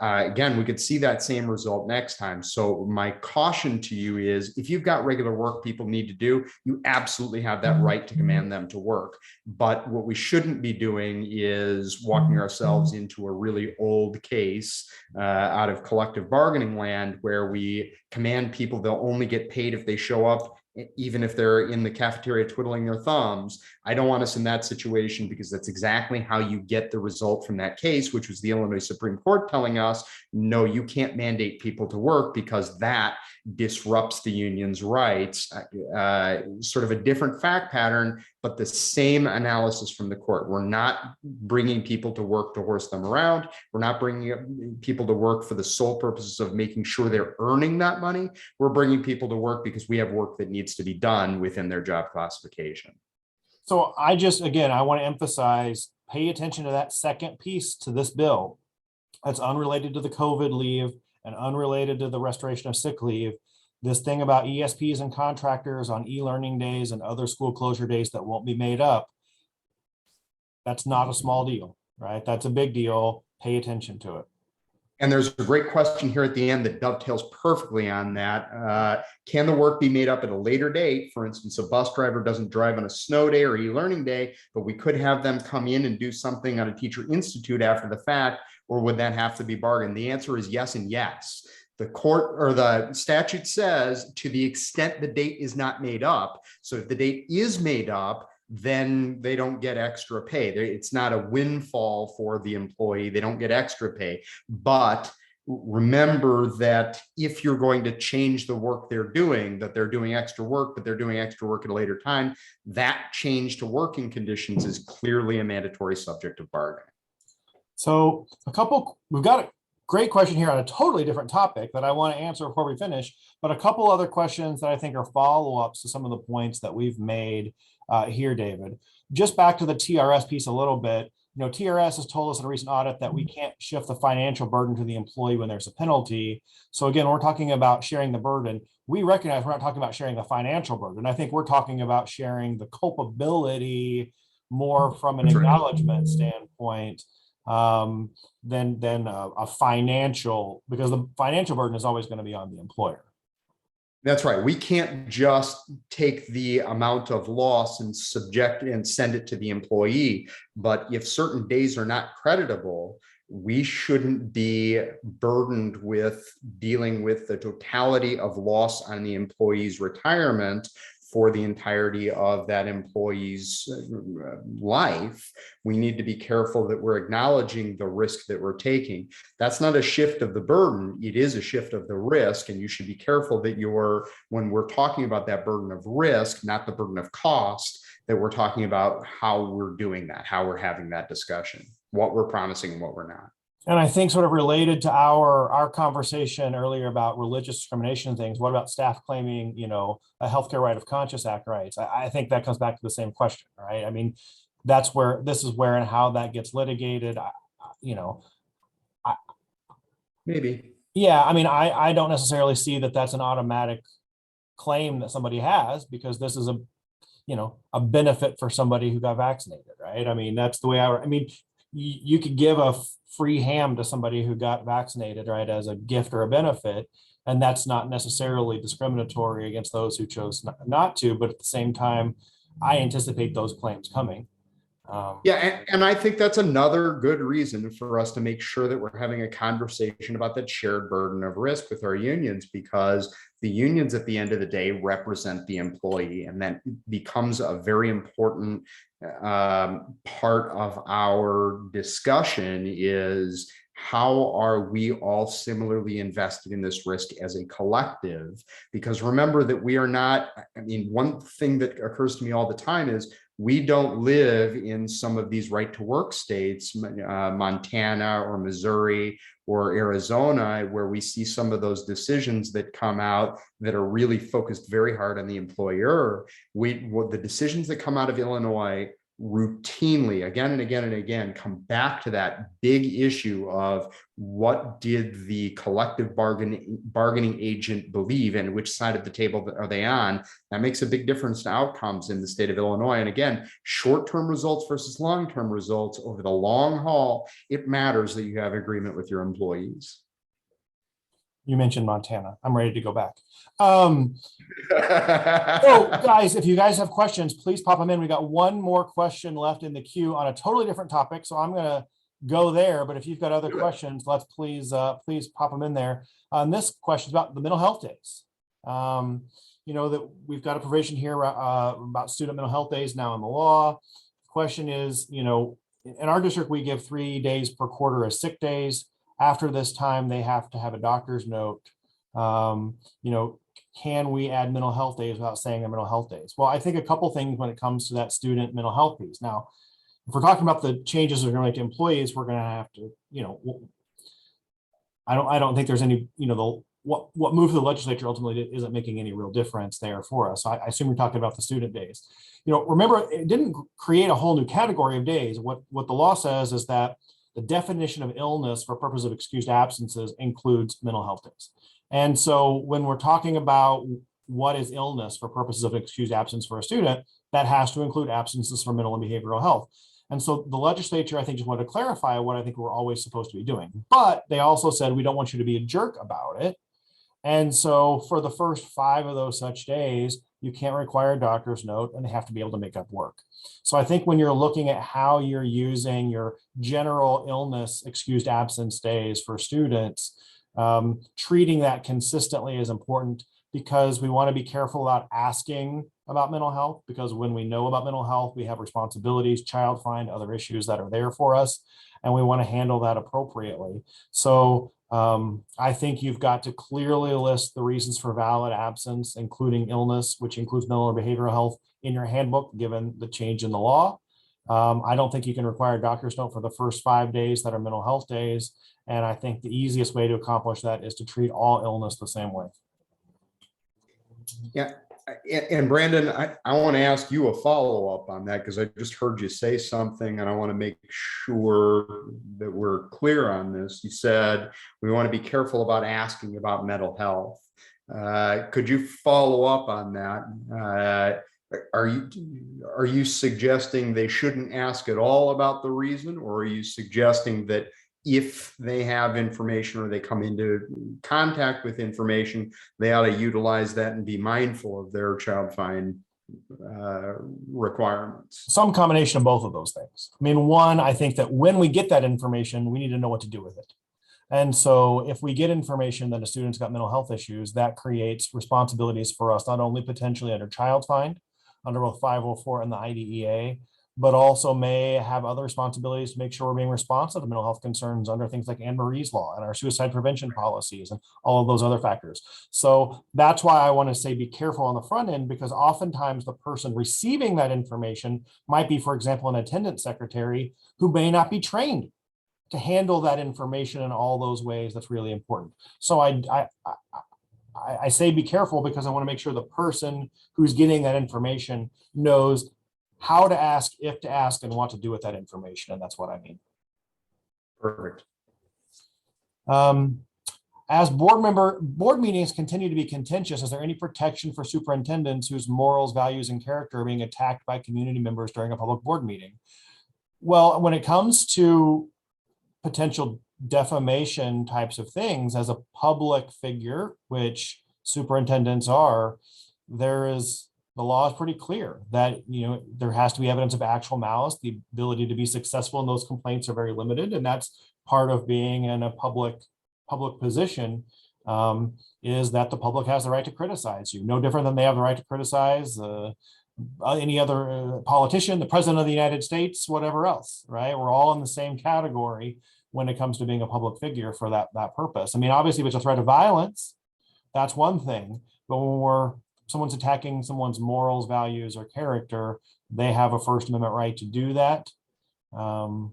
[SPEAKER 1] Again, we could see that same result next time. So my caution to you is, if you've got regular work people need to do, you absolutely have that right to command them to work. But what we shouldn't be doing is walking ourselves into a really old case out of collective bargaining land where we command people they'll only get paid if they show up even if they're in the cafeteria twiddling their thumbs. I don't want us in that situation, because that's exactly how you get the result from that case, which was the Illinois Supreme Court telling us, no, you can't mandate people to work because that disrupts the union's rights. Sort of a different fact pattern, but the same analysis from the court. We're not bringing people to work to horse them around. We're not bringing people to work for the sole purposes of making sure they're earning that money. We're bringing people to work because we have work that needs to be done within their job classification.
[SPEAKER 2] So again, I want to emphasize, pay attention to that second piece to this bill. That's unrelated to the COVID leave and unrelated to the restoration of sick leave. This thing about ESPs and contractors on e-learning days and other school closure days that won't be made up, that's not a small deal, right? That's a big deal. Pay attention to it.
[SPEAKER 1] And there's a great question here at the end that dovetails perfectly on that. Can the work be made up at a later date? For instance, a bus driver doesn't drive on a snow day or e-learning day, but we could have them come in and do something on a teacher institute after the fact, or would that have to be bargained? The answer is yes and yes. The court or the statute says to the extent the date is not made up. So if the date is made up, then they don't get extra pay. It's not a windfall for the employee. They don't get extra pay. But remember that if you're going to change the work they're doing, that they're doing extra work, but they're doing extra work at a later time, that change to working conditions is clearly a mandatory subject of bargaining.
[SPEAKER 2] So we've got a great question here on a totally different topic that I want to answer before we finish, but a couple other questions that I think are follow-ups to some of the points that we've made here, David. Just back to the TRS piece a little bit. TRS has told us in a recent audit that we can't shift the financial burden to the employee when there's a penalty. So again, we're talking about sharing the burden. We recognize we're not talking about sharing the financial burden. I think we're talking about sharing the culpability more from an acknowledgement standpoint than a financial, because the financial burden is always going to be on the employer.
[SPEAKER 1] That's right. We can't just take the amount of loss and send it to the employee. But if certain days are not creditable, we shouldn't be burdened with dealing with the totality of loss on the employee's retirement for the entirety of that employee's life. We need to be careful that we're acknowledging the risk that we're taking. That's not a shift of the burden. It is a shift of the risk. And you should be careful that when we're talking about that burden of risk, not the burden of cost, that we're talking about how we're doing that, how we're having that discussion, what we're promising and what we're not.
[SPEAKER 2] And I think sort of related to our conversation earlier about religious discrimination things, what about staff claiming, a healthcare right of conscience act rights? I think that comes back to the same question, right? I mean, this is where and how that gets litigated,
[SPEAKER 1] Maybe.
[SPEAKER 2] Yeah, I mean, I don't necessarily see that that's an automatic claim that somebody has, because this is a benefit for somebody who got vaccinated, right? I mean, that's the way you could give a free ham to somebody who got vaccinated, right, as a gift or a benefit, and that's not necessarily discriminatory against those who chose not to. But at the same time, I anticipate those claims coming.
[SPEAKER 1] And I think that's another good reason for us to make sure that we're having a conversation about that shared burden of risk with our unions, because the unions at the end of the day represent the employee, and that becomes a very important part of our discussion is how are we all similarly invested in this risk as a collective? Because remember that we are not, one thing that occurs to me all the time is we don't live in some of these right to work states, Montana or Missouri or Arizona, where we see some of those decisions that come out that are really focused very hard on the employer. The decisions that come out of Illinois routinely, again and again and again, come back to that big issue of what did the collective bargaining agent believe and which side of the table are they on. That makes a big difference to outcomes in the state of Illinois. And again, short-term results versus long-term results, over the long haul, it matters that you have agreement with your employees.
[SPEAKER 2] You mentioned Montana. I'm ready to go back. So guys, if you guys have questions, please pop them in. We got one more question left in the queue on a totally different topic, so I'm going to go there. But if you've got other questions, let's please pop them in there. This question is about the mental health days. that we've got a provision here about student mental health days now in the law. The question is, in our district, we give 3 days per quarter as sick days. After this time, they have to have a doctor's note. Can we add mental health days without saying they're mental health days? Well, I think a couple things when it comes to that student mental health piece. Now, if we're talking about the changes that are going to make to employees, we're going to have to, I don't think there's any, what moved the legislature ultimately isn't making any real difference there for us. So I assume you're talking about the student days. Remember, it didn't create a whole new category of days. What the law says is that the definition of illness for purpose of excused absences includes mental health days. And so when we're talking about what is illness for purposes of excused absence for a student, that has to include absences for mental and behavioral health. And so the legislature, I think, just wanted to clarify what I think we're always supposed to be doing. But they also said, we don't want you to be a jerk about it. And so for the first 5 of those such days, you can't require a doctor's note and they have to be able to make up work. So I think when you're looking at how you're using your general illness excused absence days for students, treating that consistently is important, because we want to be careful about asking about mental health, because when we know about mental health, we have responsibilities, child find, other issues that are there for us, and we want to handle that appropriately. So I think you've got to clearly list the reasons for valid absence, including illness, which includes mental or behavioral health, in your handbook, given the change in the law. I don't think you can require a doctor's note for the first 5 days that are mental health days. And I think the easiest way to accomplish that is to treat all illness the same way.
[SPEAKER 1] Yeah. And Brandon, I want to ask you a follow-up on that, because I just heard you say something and I want to make sure that we're clear on this. You said we want to be careful about asking about mental health. Could you follow up on that? Are you suggesting they shouldn't ask at all about the reason, or are you suggesting that if they have information or they come into contact with information, they ought to utilize that and be mindful of their child find requirements?
[SPEAKER 2] Some combination of both of those things. I mean, one, I think that when we get that information, we need to know what to do with it. And so if we get information that a student's got mental health issues, that creates responsibilities for us, not only potentially under child find, under both 504 and the IDEA, but also may have other responsibilities to make sure we're being responsive to mental health concerns under things like Anne Marie's law and our suicide prevention policies and all of those other factors. So that's why I want to say be careful on the front end, because oftentimes the person receiving that information might be, for example, an attendance secretary who may not be trained to handle that information in all those ways. That's really important. So I say be careful, because I want to make sure the person who's getting that information knows how to ask, if to ask, and what to do with that information. And that's what I mean.
[SPEAKER 1] Perfect.
[SPEAKER 2] As board meetings continue to be contentious, is there any protection for superintendents whose morals, values, and character are being attacked by community members during a public board meeting? Well, when it comes to potential defamation types of things, as a public figure, which superintendents are, the law is pretty clear that there has to be evidence of actual malice. The ability to be successful in those complaints are very limited, and that's part of being in a public position, is that the public has the right to criticize you, no different than they have the right to criticize any other politician, the president of the United States, whatever else, right? We're all in the same category when it comes to being a public figure for that purpose. I mean, obviously, if it's a threat of violence, that's one thing, but when someone's attacking someone's morals, values, or character, they have a First Amendment right to do that. And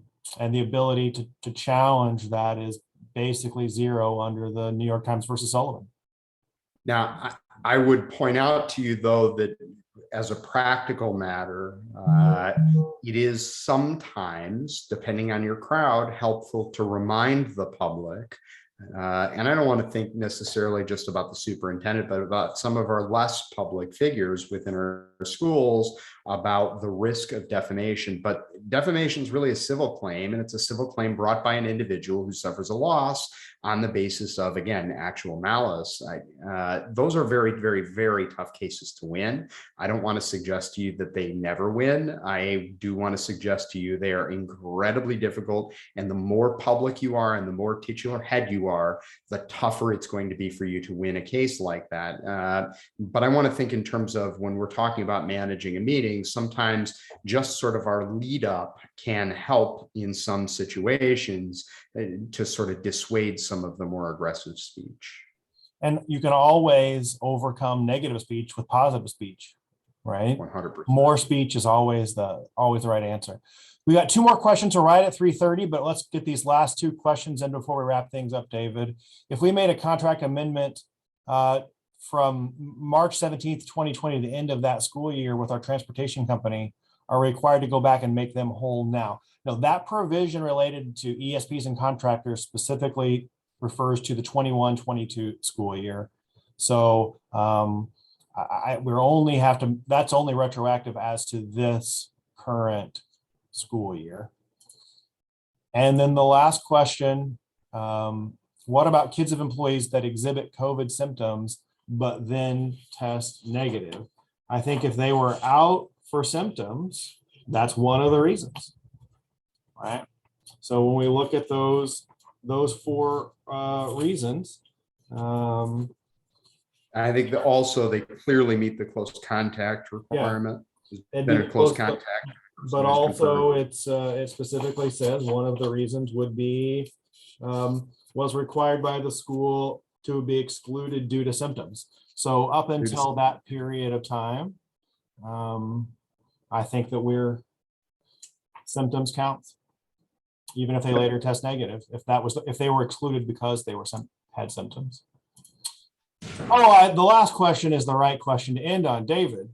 [SPEAKER 2] the ability to challenge that is basically zero under the New York Times versus Sullivan.
[SPEAKER 1] Now, I would point out to you, though, that as a practical matter, it is sometimes, depending on your crowd, helpful to remind the public. And I don't want to think necessarily just about the superintendent, but about some of our less public figures within our schools, about the risk of defamation. But defamation is really a civil claim, and it's a civil claim brought by an individual who suffers a loss on the basis of, again, actual malice. Those are very, very, very tough cases to win. I don't want to suggest to you that they never win. I do want to suggest to you they are incredibly difficult, and the more public you are and the more titular head you are, the tougher it's going to be for you to win a case like that. But I want to think in terms of when we're talking about managing a meeting, sometimes just sort of our lead up can help in some situations to sort of dissuade some of the more aggressive speech.
[SPEAKER 2] And you can always overcome negative speech with positive speech, right?
[SPEAKER 1] 100%.
[SPEAKER 2] More speech is always the right answer. We got 2 more questions to write at 3:30, but let's get these last 2 questions in before we wrap things up, David. If we made a contract amendment from March 17th, 2020 to the end of that school year with our transportation company, are we required to go back and make them whole now? Now, that provision related to ESPs and contractors specifically refers to the 21-22 school year. So that's only retroactive as to this current school year. And then the last question, what about kids of employees that exhibit COVID symptoms but then test negative? I think if they were out for symptoms, that's one of the reasons, right? So when we look at those 4 reasons,
[SPEAKER 1] I think that also they clearly meet the close contact requirement.
[SPEAKER 2] it'd
[SPEAKER 1] Been
[SPEAKER 2] be
[SPEAKER 1] a close
[SPEAKER 2] close,
[SPEAKER 1] contact.
[SPEAKER 2] but also it specifically says one of the reasons would be was required by the school to be excluded due to symptoms. So up until that period of time, I think that symptoms counts, even if they later test negative, if they were excluded because they had symptoms. Oh, the last question is the right question to end on, David.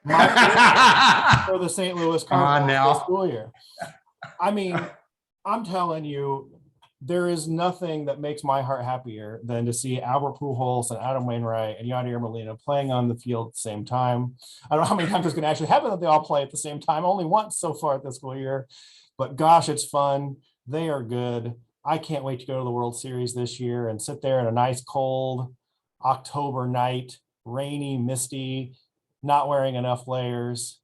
[SPEAKER 2] For the St. Louis Cardinals this school year. I mean, I'm telling you, there is nothing that makes my heart happier than to see Albert Pujols and Adam Wainwright and Yadier Molina playing on the field at the same time. I don't know how many times it's going to actually happen that they all play at the same time. Only once so far this school year, but gosh, it's fun. They are good. I can't wait to go to the World Series this year and sit there in a nice cold October night, rainy, misty, not wearing enough layers,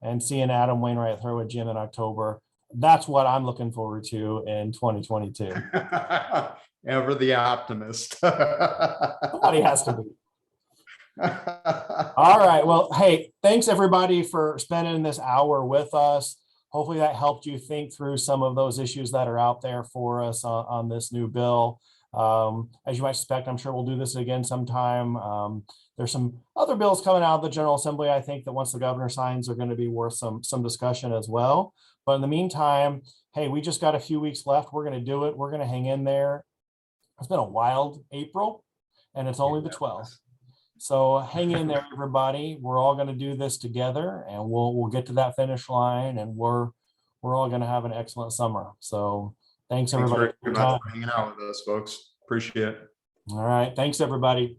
[SPEAKER 2] and seeing Adam Wainwright throw a gem in October. That's what I'm looking forward to in 2022.
[SPEAKER 1] Ever the optimist.
[SPEAKER 2] Somebody has to be. All right. Well, hey, thanks everybody for spending this hour with us. Hopefully that helped you think through some of those issues that are out there for us on this new bill. As you might suspect, I'm sure we'll do this again sometime. There's some other bills coming out of the General Assembly, I think, that once the governor signs are going to be worth some discussion as well. But in the meantime, hey, we just got a few weeks left. We're going to do it. We're going to hang in there. It's been a wild April, and it's only the 12th. So hang in there, everybody. We're all going to do this together, and we'll get to that finish line, and we're all going to have an excellent summer. So thanks everybody.
[SPEAKER 1] Thanks for hanging out with us, folks. Appreciate it.
[SPEAKER 2] All right. Thanks, everybody.